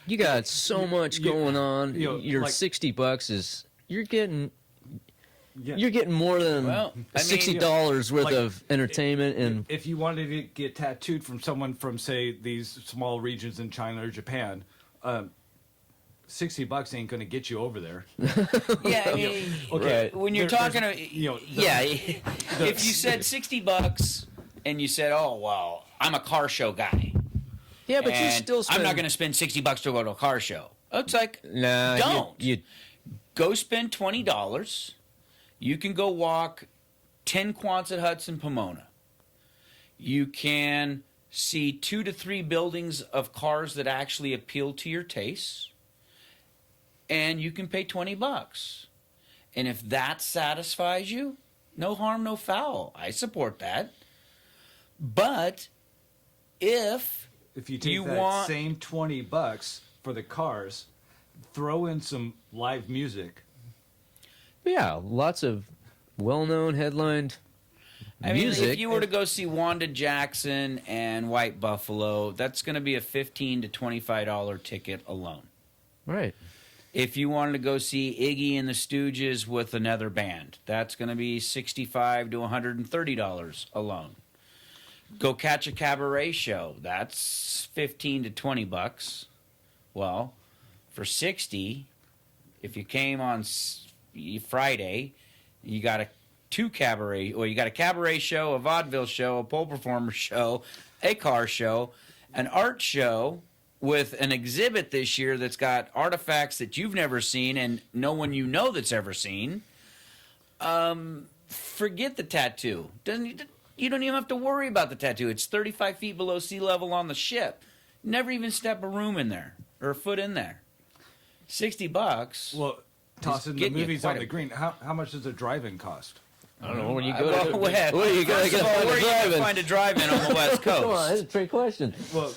You got so much going on. Your $60 is you're getting Yeah. you're getting more than Well, I mean, $60 worth like, of entertainment and If you wanted to get tattooed from someone from, say, these small regions in China or Japan, $60 ain't going to get you over there. Yeah, I mean, Okay. Right. when you're talking, there's- if you said $60 and you said, "Oh, well, I'm a car show guy," yeah, but you and still spend. I'm not going to spend $60 to go to a car show. It's like, Nah, don't. You go spend $20. You can go walk 10 Quonset huts in Pomona. You can see 2 to 3 buildings of cars that actually appeal to your tastes, and you can pay $20. And if that satisfies you, no harm, no foul. I support that. But if you take that same $20 for the cars, throw in some live music. Yeah, lots of well-known headlined music. Mean, if you were to go see Wanda Jackson and White Buffalo, that's going to be a $15 to $25 ticket alone. Right. If you wanted to go see Iggy and the Stooges with another band, that's going to be $65 to $130 alone. Go catch a cabaret show. That's $15 to $20. Well, for $60, if you came on Friday, you got a cabaret show, a vaudeville show, a pole performer show, a car show, an art show with an exhibit this year that's got artifacts that you've never seen and no one you know that's ever seen. Forget the tattoo. You don't even have to worry about the tattoo. It's 35 feet below sea level on the ship. Never even step a room in there or a foot in there. $60. Well, tossing the movies on the green. How much does a drive-in cost? I don't know. When you go where you going to find a drive-in on the West Coast? Come on, that's a trick question. Well,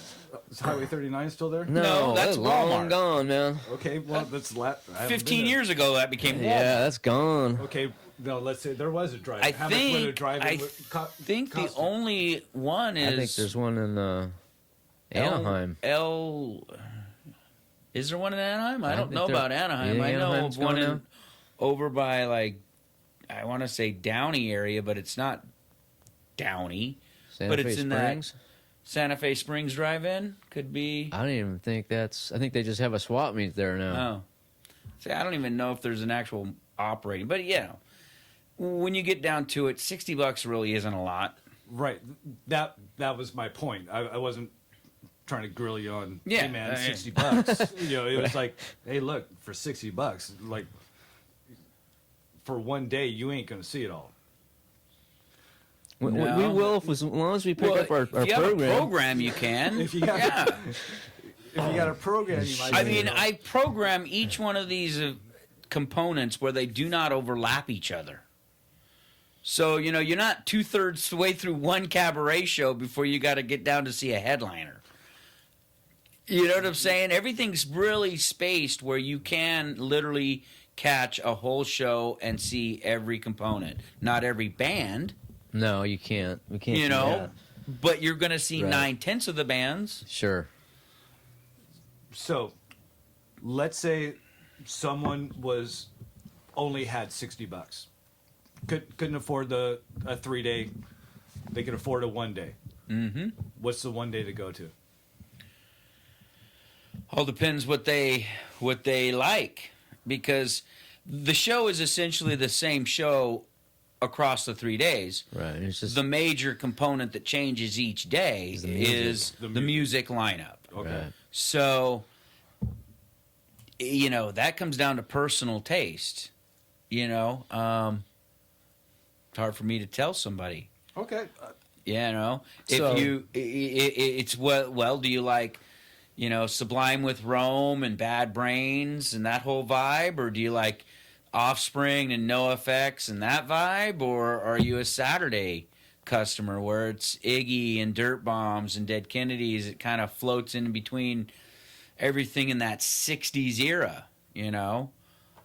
is Highway 39 still there? No, that's long gone, man. Okay, well, that's 15 years ago that became Walmart. Yeah, that's gone. Okay, no, let's say there was a drive-in. I How much would a drive-in think the only one is... I think there's one in Anaheim. Is there one in Anaheim? I don't know about Anaheim. I know of one over by, like, I want to say Downey area, but it's not Downey. Santa Fe it's in Springs? that Santa Fe Springs drive-in. Could be. I don't even think that's... I think they just have a swap meet there now. Oh. See, I don't even know if there's an actual operating. But, when you get down to it, $60 really isn't a lot. Right. That was my point. I wasn't trying to grill you on, hey, man, $60. It was like, hey, look, for $60, like... For one day, you ain't going to see it all. We will, as long as we pick up our program. If you have a program, you can. If you got a program, you might. I program each one of these components where they do not overlap each other. So, you're not 2/3 the way through one cabaret show before you got to get down to see a headliner. You know what I'm saying? Everything's really spaced where you can literally catch a whole show and see every component. Not every band. No, you can't. We can't. Do that. But you're going to see 9/10 of the bands. Sure. So, let's say someone only had $60. Couldn't afford a 3-day. They could afford a 1 day. Mm-hmm. What's the 1 day to go to? All depends what they like. Because the show is essentially the same show across the 3 days. Right. It's just the major component that changes each day is the music lineup. Okay. Right. So, that comes down to personal taste. It's hard for me to tell somebody. Okay. Do you like... Sublime with Rome and Bad Brains and that whole vibe? Or do you like Offspring and NoFX and that vibe? Or are you a Saturday customer where it's Iggy and Dirt Bombs and Dead Kennedys? It kind of floats in between everything in that 60s era,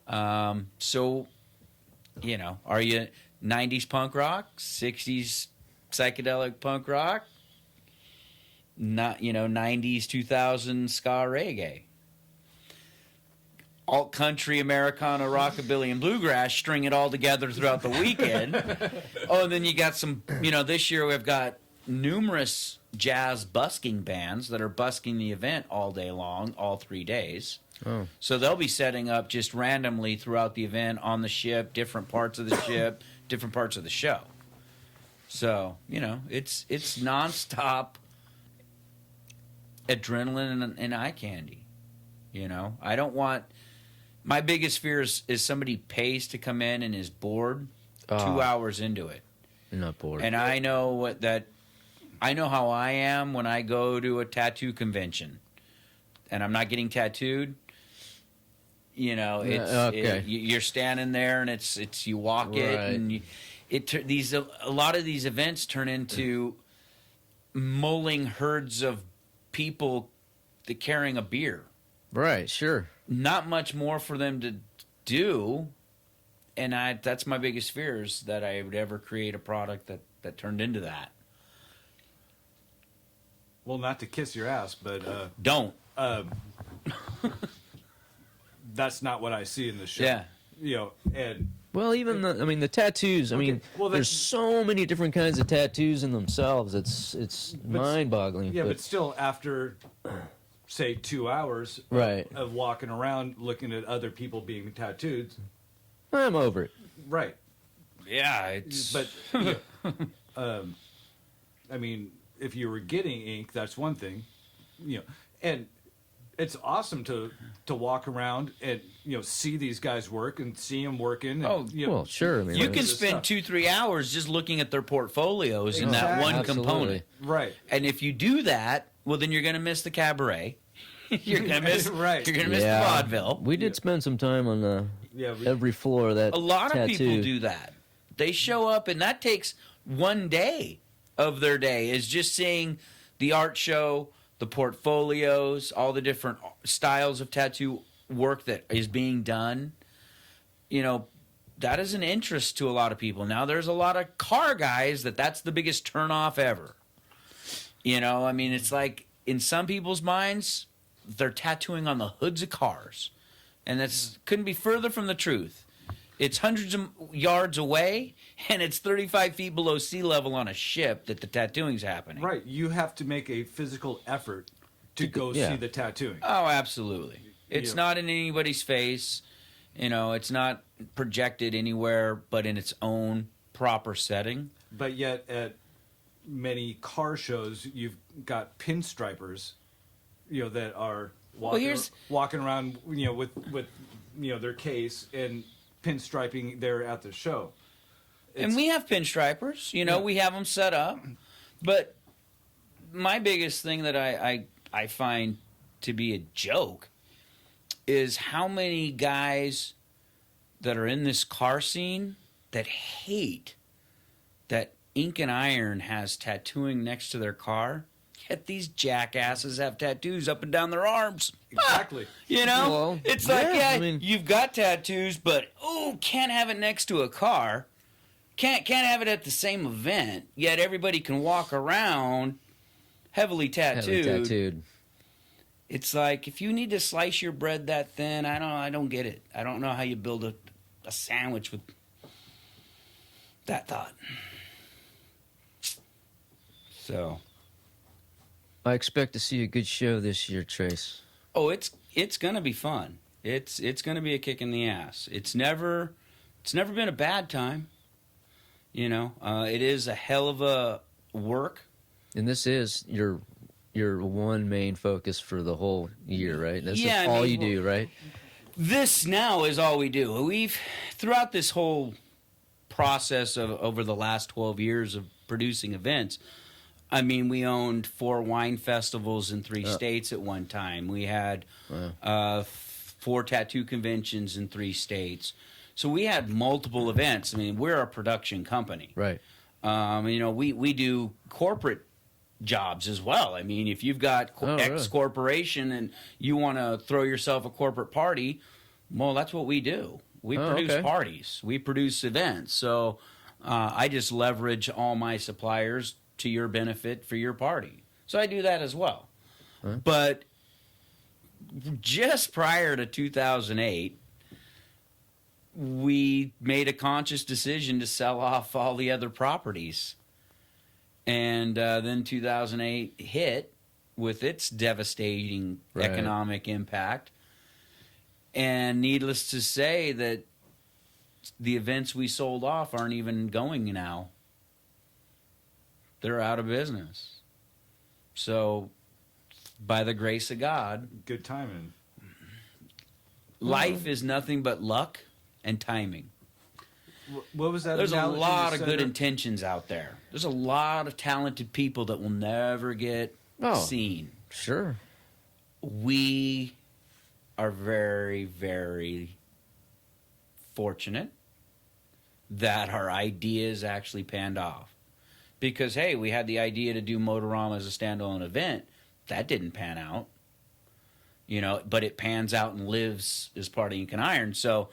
are you 90s punk rock, 60s psychedelic punk rock? Not 90s 2000s ska reggae, alt country, Americana, rockabilly, and bluegrass. String it all together throughout the weekend. And then you got some. This year we've got numerous jazz busking bands that are busking the event all day long, all 3 days. Oh. So they'll be setting up just randomly throughout the event on the ship, different parts of the ship, different parts of the show. So it's nonstop adrenaline and eye candy. I don't want... My biggest fear is somebody pays to come in and is bored 2 hours into it. You're not bored. And I know how I am when I go to a tattoo convention and I'm not getting tattooed. You're standing there and it's you walk it and a lot of these events turn into mulling herds of people that carrying a beer. Right, sure. Not much more for them to do, and that's my biggest fear, is that I would ever create a product that turned into that. Well, not to kiss your ass, but Don't. That's not what I see in the show. Yeah. You know, and Well, even the tattoos. I mean, well, there's so many different kinds of tattoos in themselves. It's mind-boggling. yeah, but still, after say 2 hours Right. of walking around looking at other people being tattooed, I'm over it. right? Yeah, it's. But I mean, if you were getting ink, that's one thing, you know, and it's awesome to walk around and see these guys work and see them working. And, Well, sure. I mean, you can this spend stuff. 2-3 hours just looking at their portfolios in that Exactly. one Absolutely. component. Right. And if you do that, well, then you're going to miss the cabaret. You're going to miss. Right. You're going to miss the vaudeville. We did spend some time on every floor of that. A lot of tattoo. people do that. They show up, and that takes one day of their day, is just seeing the art show, the portfolios, all the different styles of tattoo work that is being done. That is an interest to a lot of people. Now, there's a lot of car guys that's the biggest turnoff ever. I mean, it's like, in some people's minds, they're tattooing on the hoods of cars. And that's couldn't be further from the truth. It's hundreds of yards away, and it's 35 feet below sea level on a ship that the tattooing's happening. Right. You have to make a physical effort to go see the tattooing. Oh, absolutely. It's not in anybody's face. It's not projected anywhere but in its own proper setting. But yet, at many car shows, you've got pinstripers, that are walking around, with their case and pinstriping there at the show. And we have pinstripers, we have them set up. But my biggest thing that I find to be a joke is how many guys that are in this car scene that hate that Ink and Iron has tattooing next to their car, yet these jackasses have tattoos up and down their arms. Exactly. Well, It's like, I mean, you've got tattoos, but can't have it next to a car. Can't have it at the same event. Yet everybody can walk around heavily tattooed. It's like, if you need to slice your bread that thin, I don't get it. I don't know how you build a sandwich with that thought. So, I expect to see a good show this year, Trace. oh, it's gonna be fun. It's gonna be a kick in the ass. It's never been a bad time. It is a hell of a work. And this is your one main focus for the whole year, right? This is Yeah, I all mean, you do, right? This now is all we do. We've, throughout this whole process of over the last 12 years of producing events, I mean, we owned 4 wine festivals in 3 states at one time. We had 4 tattoo conventions in 3 states. So we had multiple events. I mean, we're a production company. Right. We do corporate jobs as well. I mean, if you've got X really? corporation and you want to throw yourself a corporate party, well, that's what we do. We produce parties. We produce events. So I just leverage all my suppliers to your benefit for your party. So I do that as well. But just prior to 2008, we made a conscious decision to sell off all the other properties. And then 2008 hit with its devastating economic impact. And needless to say that the events we sold off aren't even going now. They're out of business. So, by the grace of God, Good timing. life is nothing but luck and timing. What was that? There's a analogy lot you of said good there? intentions out there. There's a lot of talented people that will never get seen. Sure. We are very, very fortunate that our ideas actually panned off. because, hey, we had the idea to do Motorama as a standalone event. That didn't pan out, you know, but it pans out and lives as part of Ink and Iron. So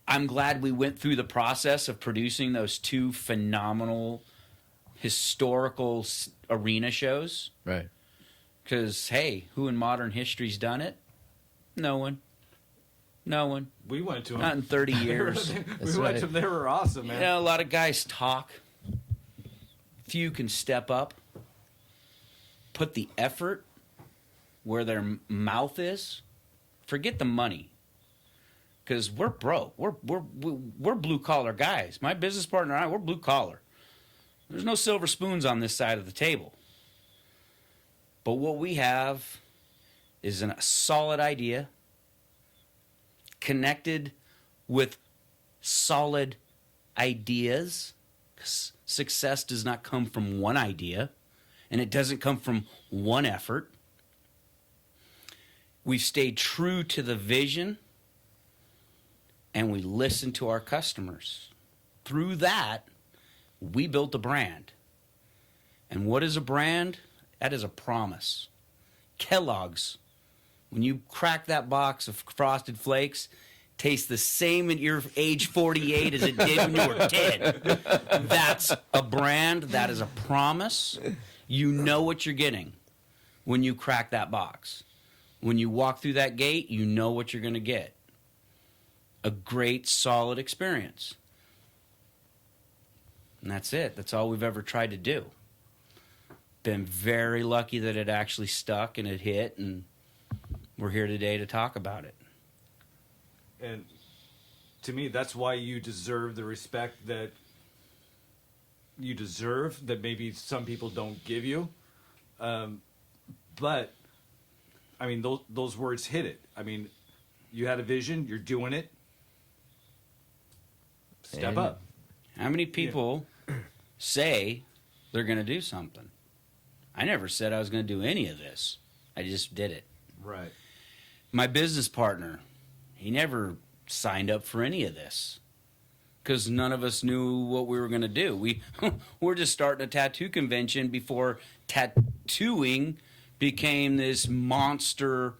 I'm glad we went through the process of producing those two phenomenal historical arena shows. Right. Because, hey, who in modern history's done it? No one. No one. We went to them. Not in 30 years. We went to them. They were awesome, man. You know, a lot of guys talk. Few can step up, put the effort where their mouth is. Forget the money. Because we're broke. We're blue-collar guys. My business partner and I, we're blue-collar. There's no silver spoons on this side of the table. But what we have is a solid idea connected with solid ideas. Success does not come from one idea, and it doesn't come from one effort. We've stayed true to the vision, and we listen to our customers. Through that, we built a brand. And what is a brand? That is a promise. Kellogg's, when you crack that box of Frosted Flakes, tastes the same at your age 48 as it did when you were 10. That's a brand. That is a promise. You know what you're getting when you crack that box. When you walk through that gate, you know what you're going to get. A great, solid experience. And that's it. That's all we've ever tried to do. Been very lucky that it actually stuck and it hit, and we're here today to talk about it. And to me, that's why you deserve the respect that you deserve, that maybe some people don't give you. But, I mean, those words hit it. I mean, you had a vision, you're doing it. Step up. How many people say they're going to do something? I never said I was going to do any of this. I just did it. Right. My business partner, he never signed up for any of this because none of us knew what we were going to do. We're just starting a tattoo convention before tattooing became this monster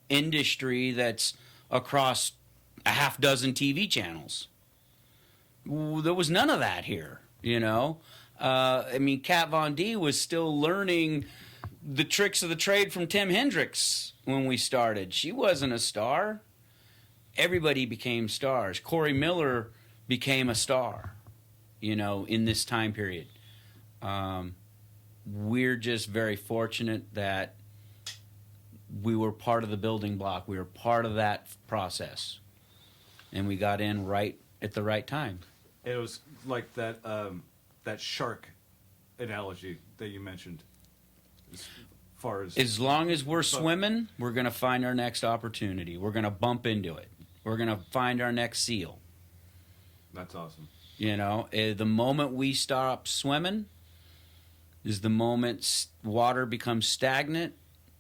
industry that's across a half dozen TV channels. There was none of that here, you know. I mean, Kat Von D was still learning the tricks of the trade from Tim Hendricks when we started. She wasn't a star. Everybody became stars. Corey Miller became a star, you know, in this time period. We're just very fortunate that we were part of the building block. We were part of that process. And we got in right at the right time. It was like that that shark analogy that you mentioned. As long as we're swimming, we're going to find our next opportunity. We're going to bump into it. We're going to find our next seal. That's awesome. You know, the moment we stop swimming is the moment water becomes stagnant,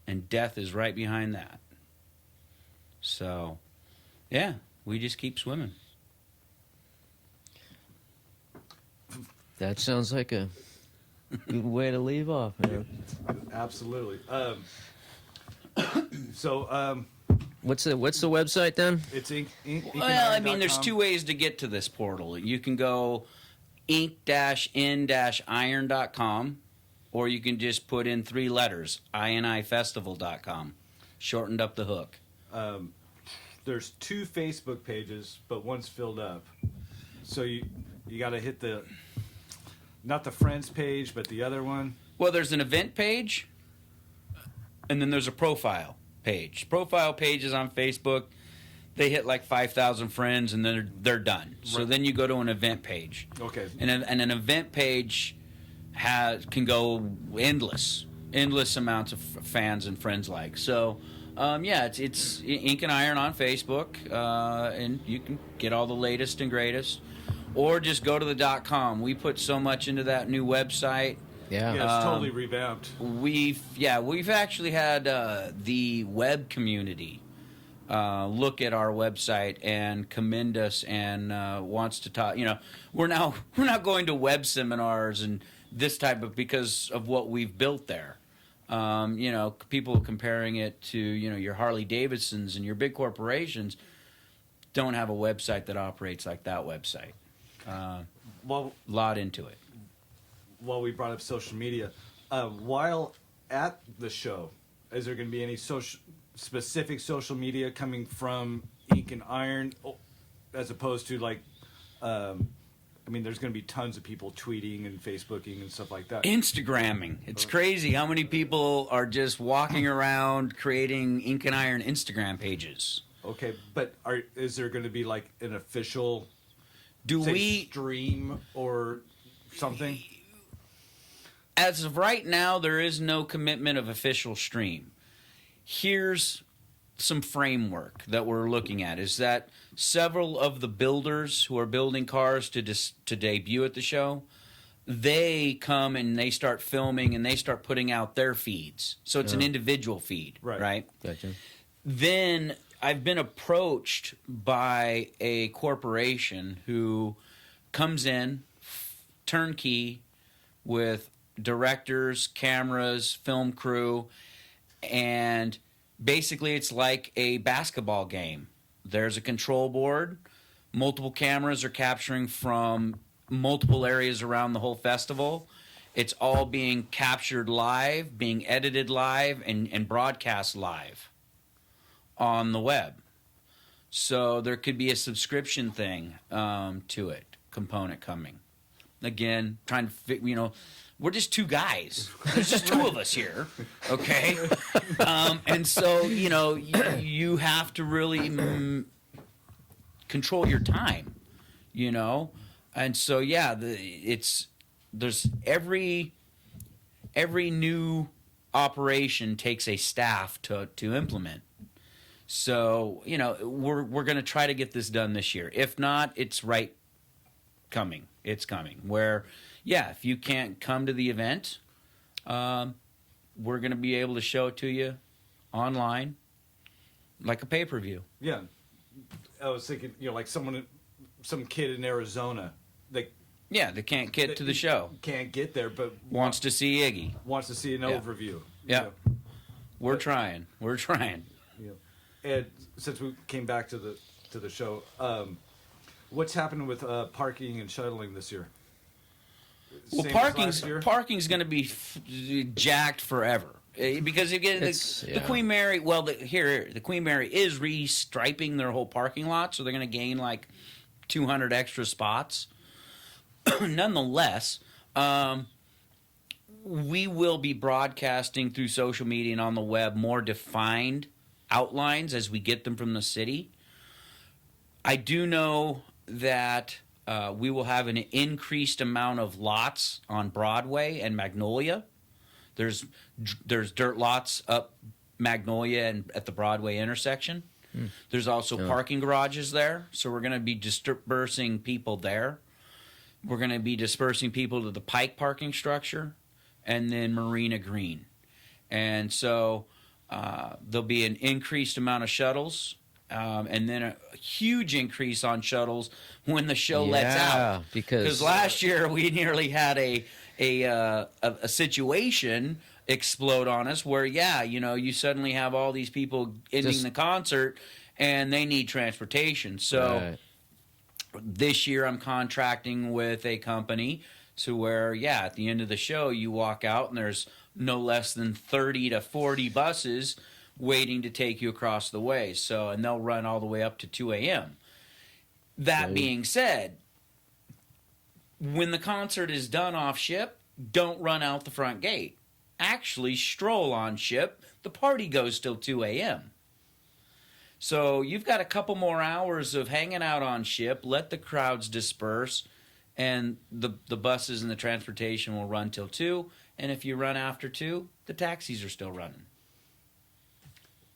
and death is right behind that. So, yeah, we just keep swimming. That sounds like a good way to leave off, man. Absolutely. So, what's the website then? It's ink well, I mean, there's two ways to get to this portal. You can go ink-in-iron.com, or you can just put in 3 letters, inifestival.com. Shortened up the hook. There's 2 Facebook pages, but one's filled up. So you got to hit not the friends page, but the other one. Well, there's an event page, and then there's a profile page. Profile page is on Facebook. They hit like 5,000 friends, and then they're done. Right. So then you go to an event page. Okay. And an event page can go endless amounts of fans and friends like. So, yeah, it's Ink and Iron on Facebook, and you can get all the latest and greatest. Or just go to the .com. We put so much into that new website. Yeah, it's totally revamped. We've actually had the web community look at our website and commend us and wants to talk. We're not going to web seminars and this type of because of what we've built there. People comparing it to your Harley Davidsons and your big corporations don't have a website that operates like that website. Lot into it. While we brought up social media, while at the show, is there going to be any specific social media coming from Ink and Iron, as opposed to like, there's going to be tons of people tweeting and Facebooking and stuff like that. Instagramming. It's crazy how many people are just walking around creating Ink and Iron Instagram pages. Okay, but is there going to be like an official stream or something? As of right now, there is no commitment of official stream. Here's some framework that we're looking at, is that several of the builders who are building cars to debut at the show, they come and they start filming and they start putting out their feeds. So it's an individual feed, right? Gotcha. Then I've been approached by a corporation who comes in, turnkey, with directors, cameras, film crew, and basically it's like a basketball game. There's a control board, multiple cameras are capturing from multiple areas around the whole festival. It's all being captured live, being edited live, and broadcast live on the web. So there could be a subscription thing to it, component coming. Again, trying to fit, we're just two guys. There's just two of us here, okay? And so, you have to really control your time, And so, there's every new operation takes a staff to implement. So, we're going to try to get this done this year. If not, it's coming. It's coming. Where, if you can't come to the event, we're going to be able to show it to you online, like a pay-per-view. Yeah. I was thinking, like some kid in Arizona, they can't get to the show. Can't get there, but wants to see Iggy. Wants to see an overview. Yeah. We're trying. Yeah. And since we came back to the show, what's happening with parking and shuttling this year? Well, parking's going to be jacked forever because you get the Queen Mary. Well, the Queen Mary is restriping their whole parking lot, so they're going to gain like 200 extra spots. Nonetheless, we will be broadcasting through social media and on the web more defined outlines as we get them from the city. I do know that we will have an increased amount of lots on Broadway and Magnolia. There's dirt lots up Magnolia and at the Broadway intersection. There's also parking garages there, so we're going to be dispersing people there. We're going to be dispersing people to the Pike parking structure and then Marina Green. And so there'll be an increased amount of shuttles. And then a huge increase on shuttles when the show lets out. Because last year we nearly had a situation explode on us where, you suddenly have all these people ending the concert and they need transportation. So this year I'm contracting with a company to where, at the end of the show you walk out and there's no less than 30 to 40 buses waiting to take you across the way. So, and they'll run all the way up to 2 a.m. That being said, when the concert is done off ship, don't run out the front gate. Actually, stroll on ship. The party goes till 2 a.m. So you've got a couple more hours of hanging out on ship. Let the crowds disperse, and the buses and the transportation will run till 2. And if you run after 2, the taxis are still running.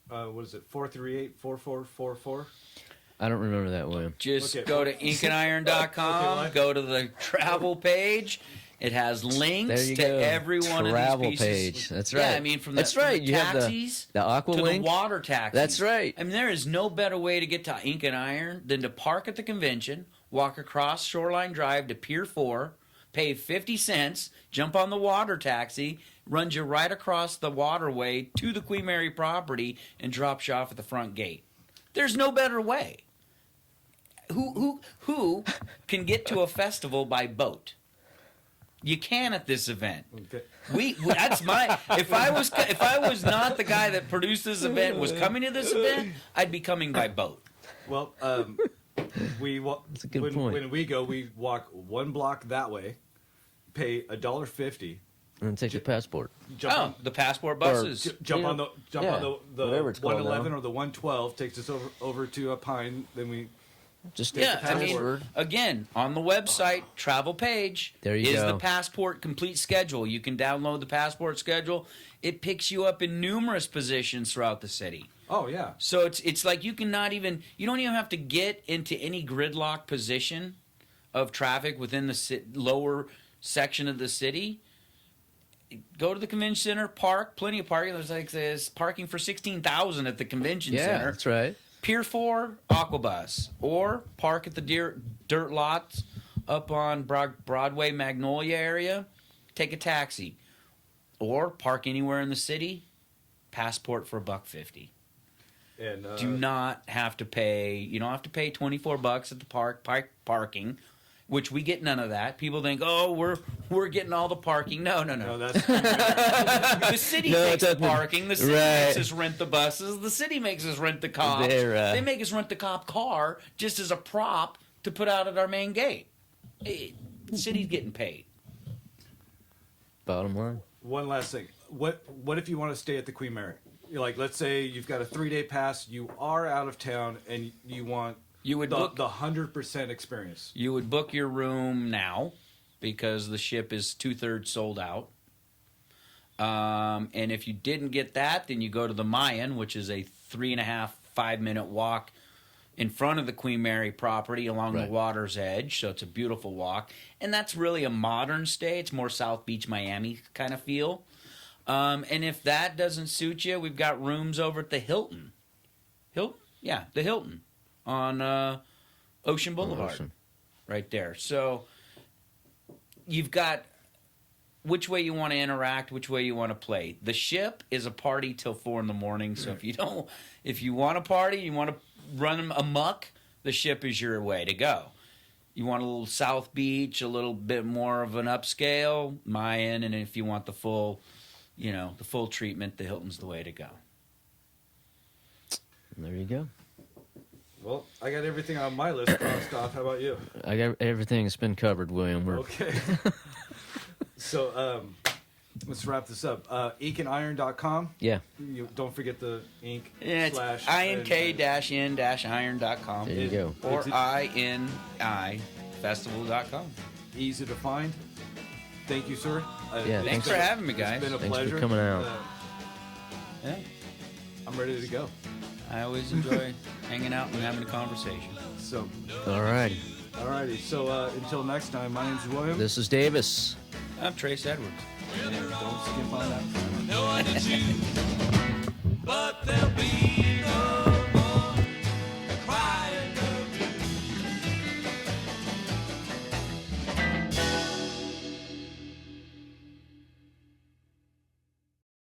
What is it, 438-4444? I don't remember that, William. Just go to inkandiron.com, go to the travel page, It has links There you to go. every one Travel of these pieces. page. That's right. Yeah, I mean, from the, That's right. from the You have taxis the Aqua to Link. the water taxis. That's right. I mean, there is no better way to get to Ink and Iron than to park at the convention, walk across Shoreline Drive to Pier 4, pay 50 cents, jump on the water taxi, runs you right across the waterway to the Queen Mary property, and drops you off at the front gate. There's no better way. Who can get to a festival by boat? You can at this event. Okay. We that's my if I was not the guy that produced this event was coming to this event, I'd be coming by boat. Well, That's a good point. When we go, we walk one block that way, pay $1.50. And take the passport. Jump The passport buses. jump on the whatever it's called 111 now. or the 112 takes us over to a Pine. Then we Just take Yeah, the I mean, passport. again, on the website, travel page, There you is go. the passport complete schedule. You can download the passport schedule. It picks you up in numerous positions throughout the city. oh yeah, So it's like you don't even have to get into any gridlock position of traffic within the lower section of the city. Go to the convention center, park, plenty of parking. There's parking for 16,000 at the convention Yeah, center. that's right. Pier 4, Aquabus, or park at the dirt lots up on Broadway, Magnolia area. Take a taxi, or park anywhere in the city. Passport for $1.50. and Do not have to pay. You don't have to pay $24 at the parking, which we get none of that. People think, oh, we're getting all the parking. No. no, that's The city No, takes the that's not- parking. The city right. makes us rent the buses. The city makes us rent the cops. They make us rent the cop car just as a prop to put out at our main gate. The city's getting paid. Bottom line. one last thing. What if you want to stay at the Queen Mary? You're like, let's say you've got a 3-day pass. You are out of town, and you want You would the book. 100% experience. You would book your room now because the ship is 2/3 sold out. And if you didn't get that, then you go to the Mayan, which is a 3.5-5-minute walk in front of the Queen Mary property along Right. the water's edge. So it's a beautiful walk. And that's really a modern stay. It's more South Beach, Miami kind of feel. And if that doesn't suit you, we've got rooms over at the Hilton. Hilton? Yeah, the Hilton on Ocean Boulevard. Ocean. Right there. So you've got which way you want to interact, which way you want to play. The ship is a party till 4 a.m. So if you want to party, you want to run amok, the ship is your way to go. You want a little South Beach, a little bit more of an upscale, Mayan, and if you want the full treatment, the Hilton's the way to go. There you go. Well, I got everything on my list crossed off. How about you? I got everything that's been covered, William. Okay. So let's wrap this up. Inkaniron.com. Yeah. You don't forget the ink Yeah, it's slash ink-in-iron.com. There you go. Or INIfestival.com. Easy to find. Thank you, sir. Yeah, it's Thanks been- for having me, guys. It's been a Thanks for pleasure. coming out. Yeah. I'm ready to go. I always enjoy hanging out and having a conversation. So, All righty. alrighty. So until next time, my name's William. This is Davis. I'm Trace Edwards. And don't skip on that. No one to choose, but there